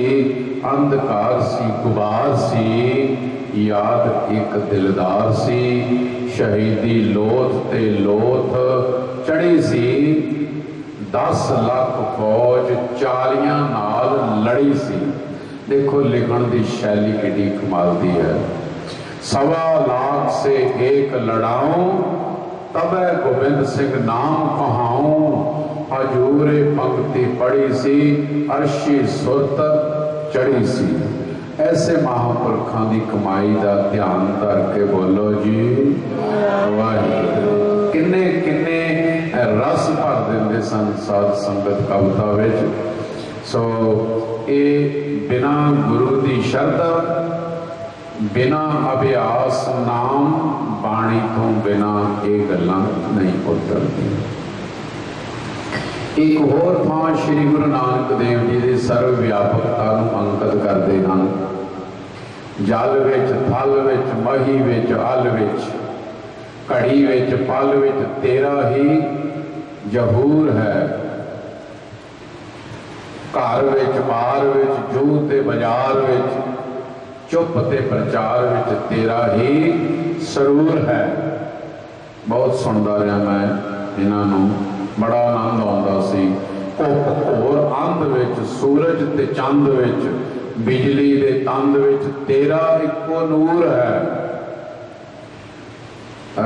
अंधकार सी गुबार सी, याद एक दिलदार सी। शहीदी लोथ ते लोथ चढ़ी सी, 10 लाख फौज चालियां नाल लड़ी सी। देखो लिखण की शैली कितनी कमाल दी है। 1.25 लाख से एक लड़ाऊं, तबै गोबिंद सिंह नाम कहाऊं। हजूरे पंक्ति पढ़ी सी, अर्शी सुरत चढ़ी सी। ऐसे महापुरखों की कमाई का ध्यान करके बोलो जी वाहिगुरू। किन्ने किन्ने रस भर देंदे सन साध संगत कविता विच। सो ये बिना गुरु की शरधा, बिना अभ्यास नाम बाणी तो बिना ये गल्लां नहीं उतरती। एक होर थां श्री गुरु नानक देव जी की सर्व व्यापकता अंकित करते हैं। जल विच थल विच मही विच अल विच, घड़ी विच पल विच तेरा ही जहूर है। घर विच बार विच जूह ते बाजार विच चुप ते प्रचार विच तेरा ही सरूर है। बहुत सुनता रहा मैं इन्हों, बड़ा आनंद आता सी। धुप घोर अंध विच सूरज ते चंद विच बिजली दे तंद विच तेरा इको नूर है।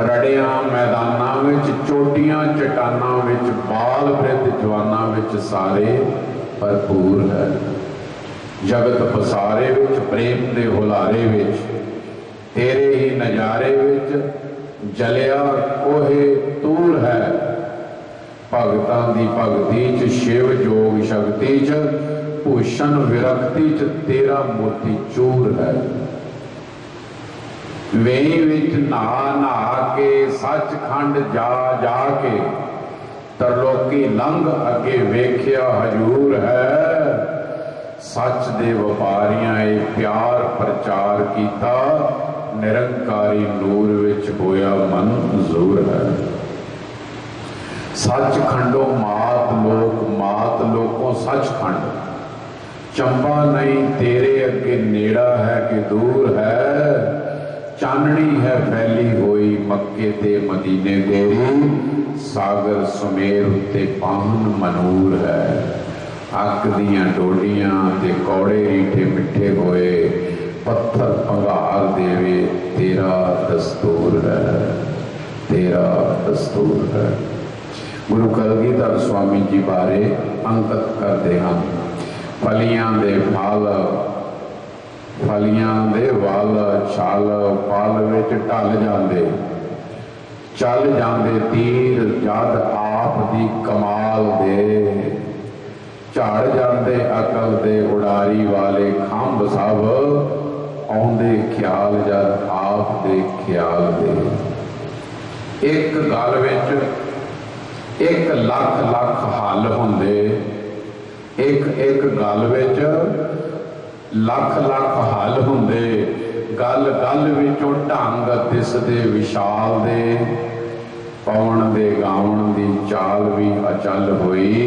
रड़िया मैदाना विच चोटियां चट्टाना विच बाल वृद्ध जवाना विच सारे भरपूर है। जगत पसारे विच प्रेम दे हुलारे विच तेरे ही नजारे विच जलिया कोहे तूर है। भगतां दी भगती च शिव जोग शक्ति च भूषण विरक्ति च तेरा मोती चूर है। वेई विच नहा नहा के सचखंड जा जा के तरलोकी लंघ अगे वेख्या हजूर है। सच दे वपारियां ए प्यार प्रचार कीता निरंकारी नूर विच होया मंजूर है। सचखंडो मात लोकों सचखंड चंबा नहीं तेरे अगे नेड़ा है कि दूर है। चाननी है फैली हुई मक्के ते मदीने तेरी सागर सुमेर उत्ते पाहन मनूर है। अक दियां डोडियां ते कौड़े रीठे मिठे होए पत्थर पंगार देवे तेरा दस्तूर है। तेरा दस्तूर है। गुरु कलगीधर स्वामी जी बारे अंकित करते हैं। फलियां दे फल फलियां दे वल छल फल विच ढल जांदे चल जांदे तीर जद आप दी कमाल दे। झाड़ जाते अकल दे उड़ारी वाले खंभ सब आउंदे ख्याल जद आप दे ख्याल दे। एक गल विच एक लख लख हल हुंदे। एक गल विच लख लख हल हुंदे। गल गल विचों ढंग दिसदे विशाल दे। पवन दे गावन दी चाल भी अचल होई।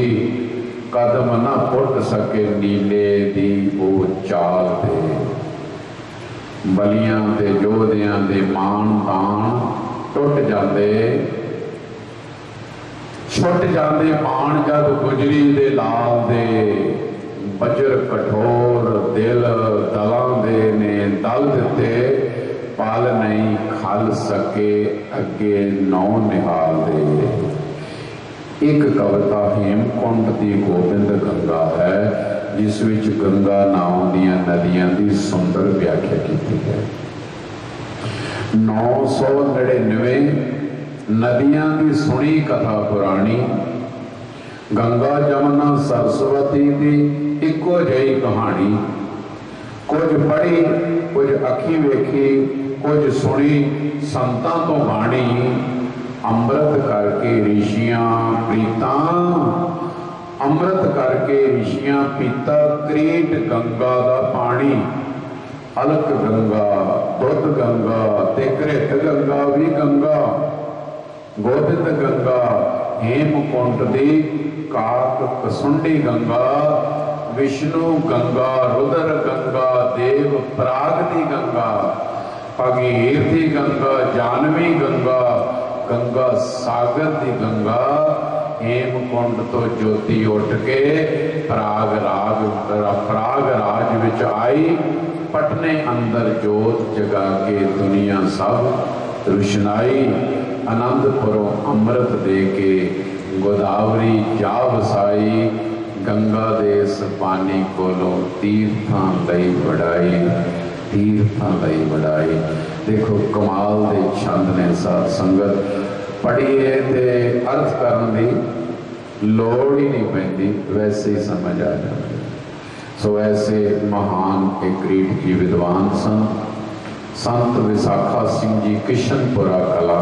कदम ना पुट सके नीले दी वो चाल दे। बलियां ते जोधियां दे मान तान टुट जाते छुट जाते पान जद गुजरी दे लाल दे। बजर कठोर दिल दलां दे ने दल दिते पल नहीं खल सके अगे नौ निहाल दे। एक कविता हेमकुंड की गोबिंद गंगा है जिस विच गंगा नाम दियां नदियां की सुंदर व्याख्या की है। 999 नदियां की सुनी कथा पुरानी। गंगा जमुना सरस्वती की इको जही कहानी। कुछ पढ़ी कुछ अखी वेखी कुछ सुनी संतां तो बाणी। अमृत करके ऋषियां प्रीता अमृत करके ऋषियां पीता क्रीट गंगा दा पानी। अलक गंगा दुध गंगा ते घृत गंगा भी गंगा। गोबिंद गंगा हेमकुंड दी काक कसुंडी गंगा। विष्णु गंगा रुद्र गंगा देव प्राग दी गंगा। भगीरथी गंगा जानवी गंगा। गंगा सागर दी गंगा। हेमकुंड तो ज्योति उठ के प्राग राज विच आई। पटने अंदर जोत जगा के दुनिया सब रुशनाई। आनंदपुरों अमृत दे के गोदावरी जा वसाई। गंगा दे इस पानी कोलों तीर्थां लई वड़ाई। तीर्थां लई वड़ाई। देखो कमाल दे छंद ने साध संगत पढ़िए ते अर्थ करने की लोड़ ही नहीं पैंदी वैसे ही समझ आ जाती। सो ऐसे महान एक रीठ की विद्वान संत विसाखा सिंह जी किशनपुरा कला।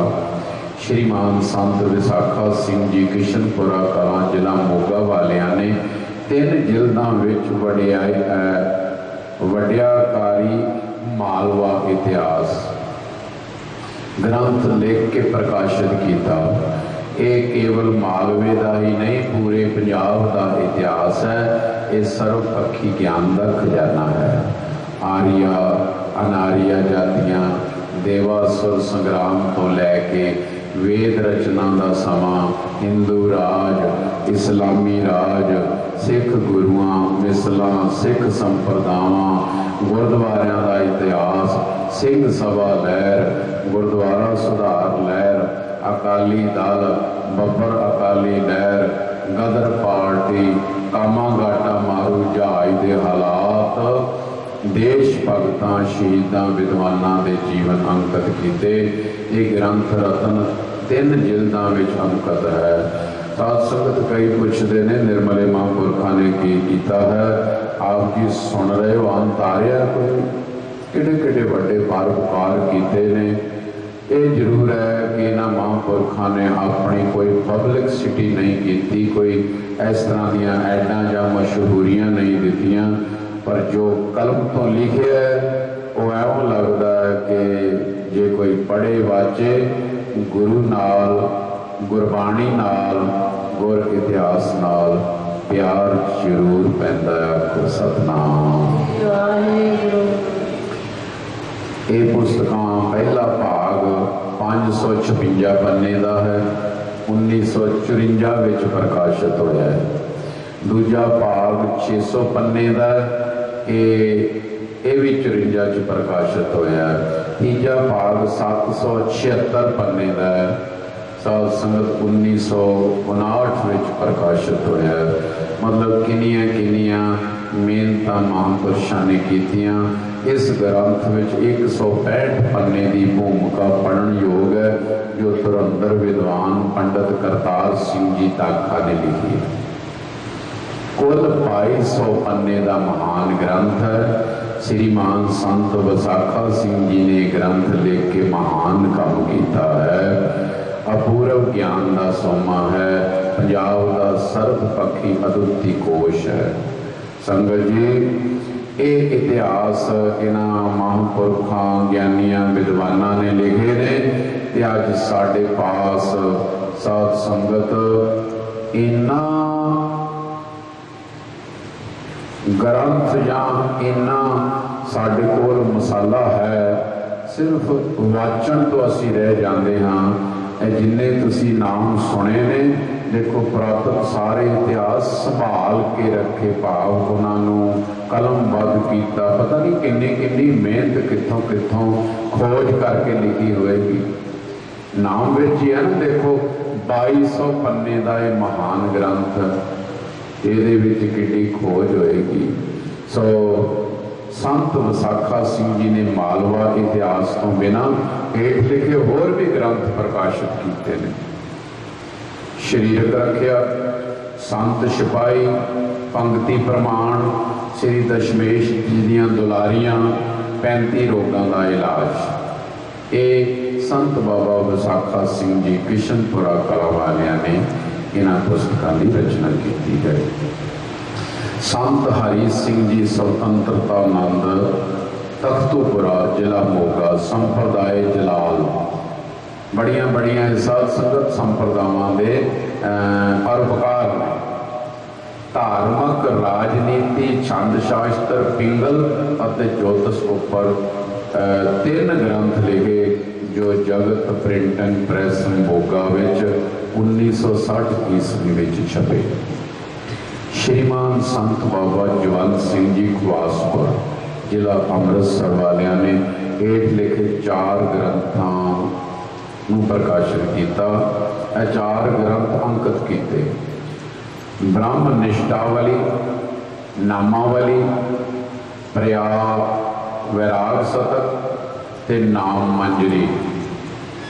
श्रीमान संत विसाखा सिंह जी किशनपुरा कला जिला मोगा वालियां ने 3 जिल्दां विच वड्याकारी मालवा इतिहास ग्रंथ लिख के प्रकाशित किया। ये केवल मालवे का ही नहीं पूरे पंजाब का इतिहास है। ये सर्वपक्षी ज्ञान का खजाना है। आर्या अनार्या जातियां देवासुर संग्राम तो लैके वेद रचना का समा, हिंदू राज, इस्लामी राज, सिख गुरुआं मिसलां, सिख संप्रदावां, गुरुद्वारियां का इतिहास, सिंह सभा लहर, गुरुद्वारा सुधार लहर, अकाली दल, बब्बर अकाली लहर, गदर पार्टी, कामा घाटा मारू जहाज के हालात, देश भगतां शहीदां विद्वानां दे जीवन अंकित किए। ये ग्रंथ रतन 3 जिल्दां विच अंकित है। साध संगत कई पुछते ने निर्मले महापुरखा ने की किया है। आप जी सुन रहे हो अंतारिया कोई किड़े किड़े बड़े परोपकार किए ने। ये जरूर है कि इन्हां महापुरखा ने अपनी कोई पब्लिकसिटी नहीं की, कोई इस तरह दियां ऐडां जां मशहूरियां नहीं दित्तियां, पर जो कलम तो लिखे है वो एवं लगता है कि जे कोई पढ़े वाचे गुरु नाल, गुरबाणी नाल, गुर इतिहास नाल प्यार जरूर पैंदा है। सतनाम। ये पुस्तकां पहला भाग 556 पन्ने का है, 1954 विच प्रकाशित होया है। दूजा भाग 600 पन्ने का, ये भी 54 च प्रकाशित होया है। तीजा भाग 776 पन्ने का है। साध संगत 1959 विच प्रकाशित होया है। मतलब किनियां किनियां मेहनत महापुरुषों ने कीतियां। इस ग्रंथ विच 165 पन्ने की भूमिका पढ़न योग है, जो धुरंधर विद्वान पंडित करतार सिंह जी ताखा ने लिखी है। कुल 2200 पन्ने का महान ग्रंथ है। श्रीमान संत विसाखा सिंह जी ने ग्रंथ लिख के महान काम किया है। अपूर्व ज्ञान का सोमा है। पंजाब का सर्वपक्षी अद्वितीय कोश है। संगत जी, ये इतिहास इन्हां महापुरखों ज्ञानियां विद्वानां ने लिखे ने ते अज साडे पास साध संगत इन्ना ग्रंथ या इन्ना साडे कोल मसाला है, सिर्फ वाचन तो असी रह जाते हाँ। जिन्ने तुसी नाम सुने ने, देखो पुरातन सारे इतिहास संभाल के रखे, भाव उन्होंने कलमबद्ध किया। पता नहीं किन्नी किन्नी मेहनत कितों कितों खोज करके लिखी होएगी। नाम विच ही है ना, देखो 2200 पन्ने का यह महान ग्रंथ, ये किड्डी खोज होएगी। सो संत विसाखा सिंह जी ने मालवा इतिहास तो बिना हेठ लिखे होर भी ग्रंथ प्रकाशित किए हैं। शरीरक रखिया, संत सिपाही, पंक्ति प्रमाण, श्री दशमेश जी दियां दुलारियां, 35 रोगों का इलाज। ये संत बाबा विसाखा सिंह जी किशनपुरा कला वालियां ने इन्हां पुस्तकों की रचना की है। संत हरी सिंह जी स्वतंत्रतानंद, तख्तूपुरा, जिला मोगा, संप्रदाय जलाल। बड़िया बड़िया साध संगत संप्रदावां दे परोपकार ने। धार्मिक, राजनीति, छंद शास्त्र, पिंगल और ज्योतिष उपर 3 ग्रंथ लिखे, जो जगत प्रिंटिंग प्रैस मोगा विच 1960 ईस्वी में छपे। श्रीमान संत बाबा जवंत सिंह जी खवासपुर, जिला अमृतसर वालियां ने हेठ लिखे 4 ग्रंथों प्रकाशित किया। 4 ग्रंथ अंकित किए। ब्रह्म निष्ठावली, नामावली, प्रया वैराग शतक ते नाम मंजरी।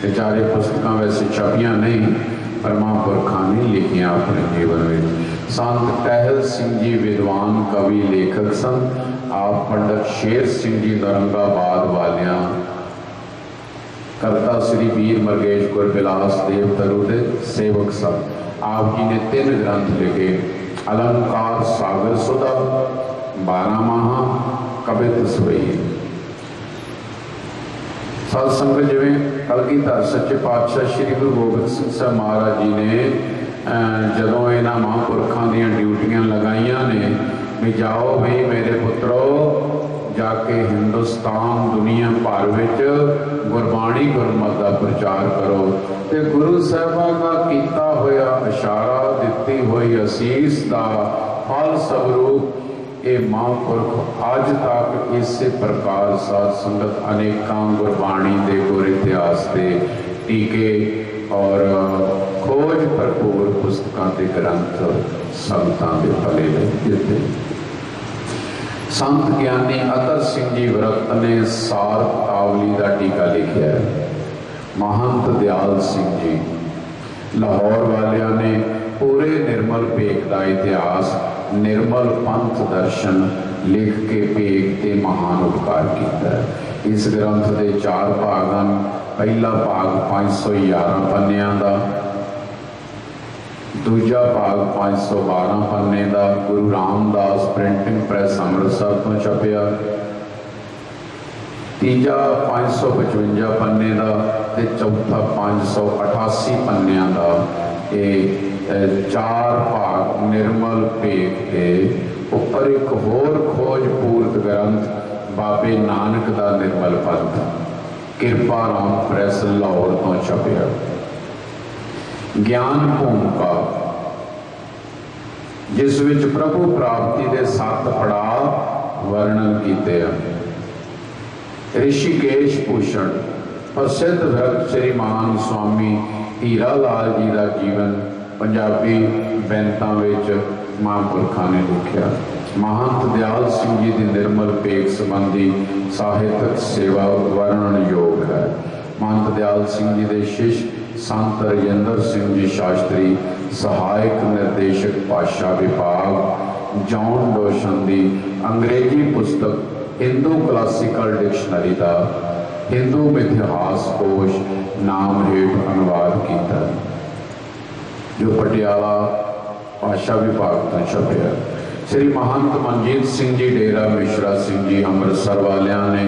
ये 4 पुस्तकां वैसे छपियां नहीं, पर महापुरखों ने लिखियां अपने जीवन में। संत टहल सिंह जी विद्वान कवि लेखक सन। आप पंडित शेर सिंह जी औरंगाबाद वालियां, करता श्री वीर मरगेश गुरबिलास देव तरु दे सेवक सन। आप जी ने 3 ग्रंथ लिखे। अलंकार सागर सुधा, 12 माह, कवित सवई। सत संगत जिवें कलगीधर सच्चे पातशाह श्री गुरु गोबिंद सिंह साहब महाराज जी ने जदों इन्हां महापुरखों दीयां ड्यूटियां लगाईयां ने, भी जाओ भी मेरे पुत्रो, जाके हिंदुस्तान दुनिया भर विच गुरबाणी गुरमत का प्रचार करो। ते गुरु साहिबा का किया होया इशारा, दिती हुई असीस का फल स्वरूप ये महापुरख अज तक इस प्रकार साध संगत अनेकों गुरबाणी के गुर इतिहास के टीके और खोज भरपूर पुस्तकों के ग्रंथ संतां के भले दिते। संत ज्ञानी अतर सिंह जी व्रत ने सार कावली का टीका लिखा है। महंत दयाल सिंह जी लाहौर वालिया ने पूरे निर्मल भेख का इतिहास निर्मल पंथ दर्शन लिख के भेख के महान उपकार किया है। इस ग्रंथ के 4 भाग हैं। पहला भाग 511 पन्नियां का, दूजा भाग 512 पन्ने का गुरु रामदास प्रिंटिंग प्रैस अमृतसर तो छपिया, तीजा 555 पन्ने का ते चौथा 588 पन्नियां का। ये 4 भाग निर्मल भेख के उपर एक होर खोजपूर्त ग्रंथ बाबे नानक का निर्मल पंथ किरपा राम प्रैस लाहौर तो छपिया। ज्ञान भूमिका जिस विच प्रभु प्राप्ति के 7 पड़ाव वर्णन किए हैं। ऋषिकेश भूषण प्रसिद्ध भक्त श्रीमान स्वामी हीरा लाल जी का जीवन पंजाबी बैंतां विच महापुरखों ने लिखा। महंत दयाल सिंह जी की निर्मल भेख संबंधी साहित्यक सेवा वर्णन योग है। महंत दयाल सिंह जी के शिष्य संत रजिंदर सिंह जी शास्त्री सहायक निर्देशक पातशाह विभाग जॉन डोशन की अंग्रेजी पुस्तक हिंदू क्लासिकल डिक्शनरी का हिंदू इतिहास कोश नाम हेठ अनुवाद किया, जो पटियाला पातशाह विभाग तो छपया। श्री महंत मनजीत सिंह जी डेरा मिश्रा सिंह जी अमृतसर वालिया ने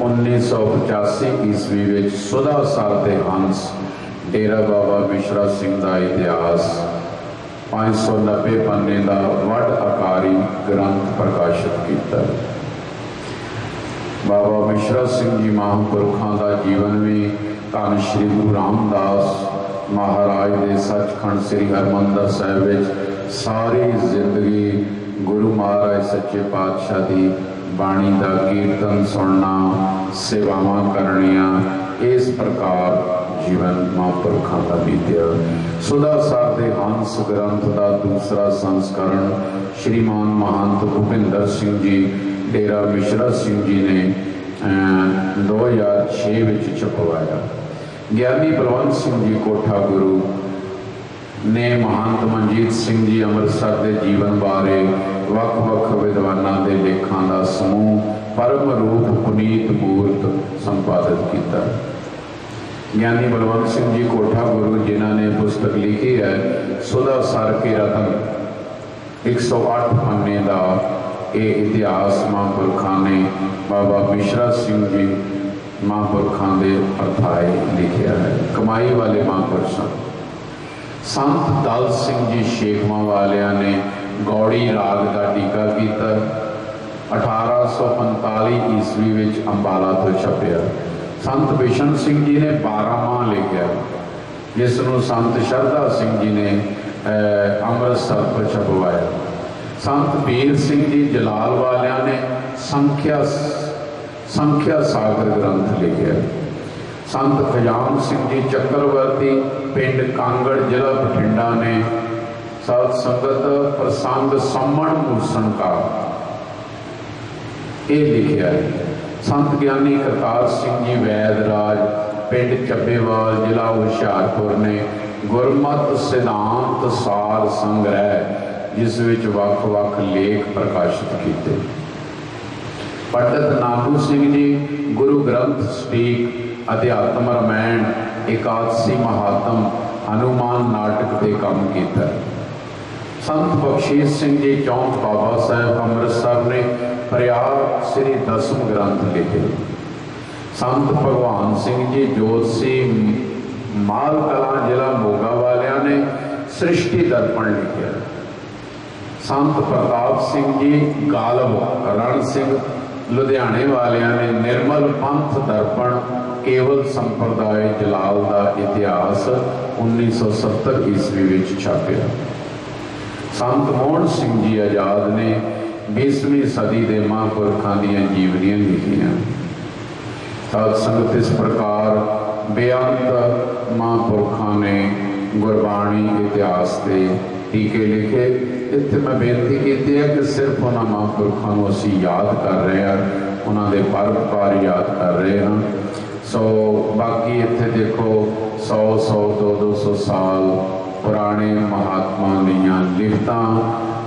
1985 ईस्वी में सुधा साल के हंस डेरा बाबा मिश्रा सिंह का इतिहास 590 पन्ने का वड आकारी ग्रंथ प्रकाशित किया। बाबा मिश्रा सिंह जी महापुरखों का जीवन भी धन श्री गुरु रामदास महाराज के सचखंड श्री हरमंदर साहिब विच सारी जिंदगी गुरु महाराज सच्चे पातशाह की बाणी का कीर्तन सुनना, सेवावां करनिया, इस प्रकार जीवन महापुरखों का बीत्या। सुधा सार के हंस ग्रंथ का दूसरा संस्करण श्रीमान महंत भूपिंदर सिंह जी डेरा मिश्रा सिंह जी ने 2006 में छपवाया। ज्ञानी बलवंत सिंह जी कोठा गुरु ने महंत मनजीत सिंह जी अमृतसर के जीवन बारे वख-वख विद्वानां के लेखों का समूह परम रूप पुनीत मूर्त संपादित किया। ज्ञानी बलवंत सिंह जी कोठा गुरु जिन्होंने पुस्तक लिखी है सुधा सार के रतन 108 पन्ने का ये इतिहास महापुरखों ने बाबा मिश्रा सिंह जी महापुरखों के अर्थाए लिखा है। कमाई वाले महापुरुष संत दल सिंह जी शेखवा वालिया ने गौड़ी राग का टीका किया। 1845 ईस्वी में अंबाला तो छपया। संत बिशन सिंह जी ने 12 माह लिखा, जिसनों संत शरदा सिंह जी ने अमृतसर पर छपवाया। संत बीर सिंह जी जलाल वालिया ने संख्या सागर ग्रंथ लिखे। संत खजान सिंह जी चक्रवर्ती पिंड कांगड़ जिला बठिंडा ने साध संगत प्रसंग सम्मन मूसन का ये लिखा है। संत ज्ञानी करतार सिंह जी वैदराज पिंड ਚੱਬੇਵਾਲ जिला हुशियारपुर ने गुरमत सिद्धांत सार संग्रह जिस विच वख-वख लेख प्रकाशित किए। पंडित नानू सिंह जी गुरु ग्रंथ स्पीक अध्यात्म रामायण एकादशी महात्म हनुमान नाटक के काम किया। संत बख्शीश सिंह जी चौंक बाबा साहब अमृतसर ने प्रयाग श्री 10वें ग्रंथ लिखे। संत भगवान सिंह जी जोशी माल कला जिला मोगा वालिया ने सृष्टि दर्पण लिखे। संत प्रताप सिंह जी गालव, रण सिंह लुधियाने वालियां ने निर्मल पंथ दर्पण केवल संप्रदाय जलाल का इतिहास 1970 ईस्वी विच छापिया। संत मोहन सिंह जी आजाद ने 20वीं सदी के महापुरखों दी जीवनियां लिखियां। साध संगत इस प्रकार बेअंत महापुरखों ने गुरबाणी इतिहास के टीके लिखे। इत्थे मैं बेनती की है कि सिर्फ उन्होंने महापुरखों को असी याद कर रहे हैं, उन्होंने परोपकार याद कर रहे हैं। सो बाकी इत्थे देखो 100 200 साल पुराने महात्मा दीयां लिखतां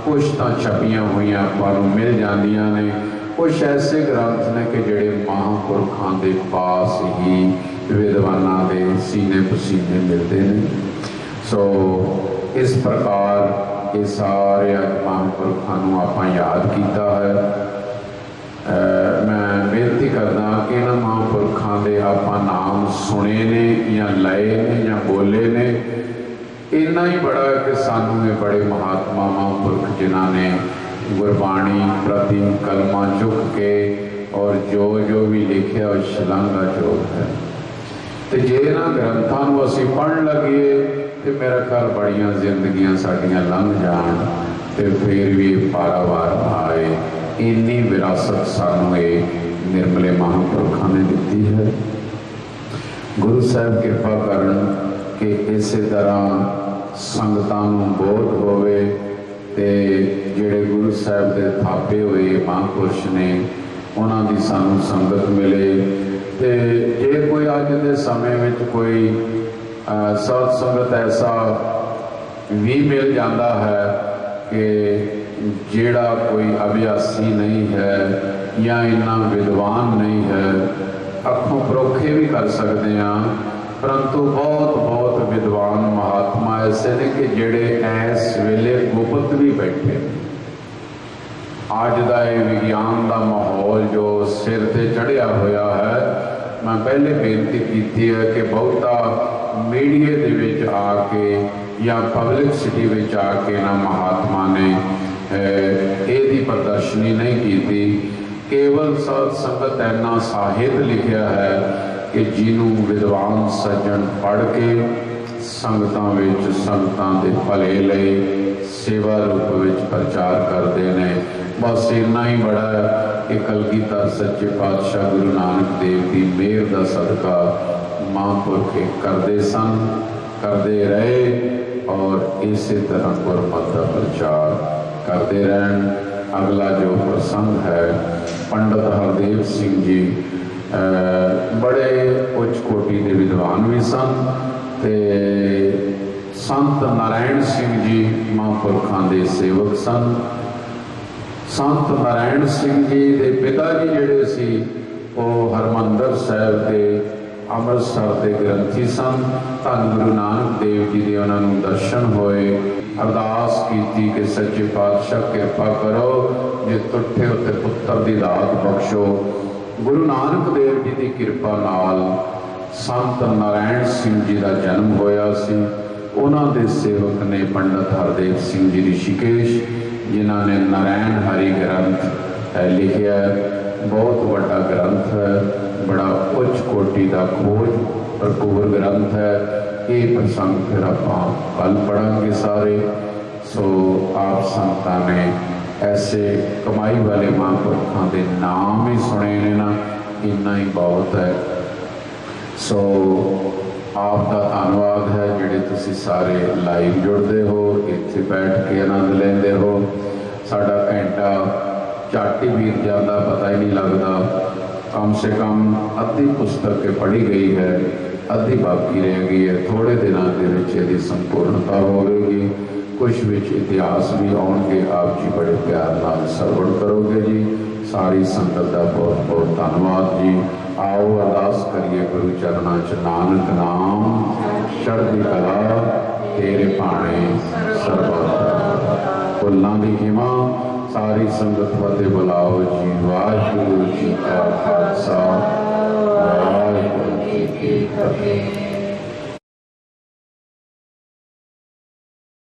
कुछ तो छपियां हुई आपां मिल जांदियां ने, कुछ ऐसे ग्रंथ ने कि जिहड़े महापुरखों के पास ही विद्वानां दे सीने पसीने मिलते हैं। सो इस प्रकार ये सारे महापुरखों आपां याद किया है। मैं बेनती करदा कि इन्हां महापुरखों के आपां नाम सुने ने या लए ने या बोले ने, इन्ना ही बड़ा है कि सानू ये बड़े महात्मा महापुरख जिन्हां ने गुरबाणी प्रति कलमा चुक के और जो जो भी लिखा वो शलाघायोग है। तो जे इन्हां ग्रंथों को असी पढ़ लगिए तो मेरा ख्याल बड़ियां जिंदगियां साडियां लंघ जान तो फिर भी पारावार आए। इन्नी विरासत सानू ये निर्मले महापुरखों ने दी है। गुरु साहब कृपा करन कि इस तरह संगतां नूं बोध होवे ते जिहड़े गुरु साहब के थापे हुए महापुरुष ने उन्हां दी सानू संगत मिले। ते जे कोई अज दे समय में कोई सत संगत ऐसा भी मिल जाता है कि जिहड़ा कोई अभ्यासी नहीं है या इन्ना विद्वान नहीं है, अखों परोखे भी कर सकते हैं, परंतु बहुत बहुत विद्वान महात्मा ऐसे ने कि जिहड़े इस वेले गुप्त भी बैठे। अज का यह विज्ञान का माहौल जो सिर ते चढ़िया होया है, मैं पहले बेनती की है कि बहुता मीडिया दे विच आके या पब्लिकसिटी विच आके ना महात्मा ने यदी प्रदर्शनी नहीं की। केवल सत संगत इन्ना साहित्य लिखा है कि जिन्हों विद्वान सज्जन पढ़ के संगतां विच संगतां दे भले लई सेवा रूप विच प्रचार करते हैं। बस इन्ना ही बड़ा है कि कलगीधर सच्चे पातशाह गुरु नानक देव की मेहर का सदका महापुरख करते सन, करते रहे और इस तरह गुरमत का प्रचार करते रहन। अगला जो प्रसंग है, पंडित हरदेव सिंह जी बड़े उच्च कोटि के विद्वान भी सन ते संत नारायण सिंह जी महापुरखों के सेवक सन। संत नारायण सिंह जी के पिता जी जिहड़े सी वो हरमंदर साहिब के अमृतसर के ग्रंथी सन। धन गुरु नानक देव जी के उन्होंने दर्शन होए, अरदास की कि सच्चे पातशाह कृपा करो जे तुठे उत्ते पुत्र की दात बख्शो। गुरु नानक देव जी की कृपा नाल संत नारायण सिंह जी का जन्म होया सी। उन्होंने सेवक ने पंडित हरदेव सिंह जी ऋषिकेश, जिन्होंने नारायण हरि ग्रंथ लिखा, बहुत बड़ा ग्रंथ है, बड़ा उच्च कोटि का खोज भरपूर ग्रंथ है। ये प्रसंग फिर आप कल पढ़ांगे सारे। सो आप संतां ने ऐसे कमाई वाले महापुरखों के नाम ही सुने ने ना, इन्ना ही बहुत है। सो आपका धन्यवाद है जिहड़े तुसीं सारे लाइव जुड़ते हो, इत्थे बैठ के आनंद लेंदे हो। साडा घंटा झट ही बीत जाता, पता ही नहीं लगता। कम से कम अद्धी पुस्तक पढ़ी गई है, अद्धी बाकी रह गई है। थोड़े दिनों के संपूर्णता होगी। कुछ विच इतिहास भी आउणगे। आप जी बड़े प्यार नाल सरवण करोगे जी। सारी संगत का बहुत बहुत धन्यवाद जी। आओ अरदास करिए गुरु चरणों च। नानक नाम चढ़दी कला तेरे भाणे सर्वदा। भुल्लां दी खिमा सारी संगत फतेह बुलाओ जी। वाहिगुरू जी का खालसा, वाहिगुरू जी की फतेह।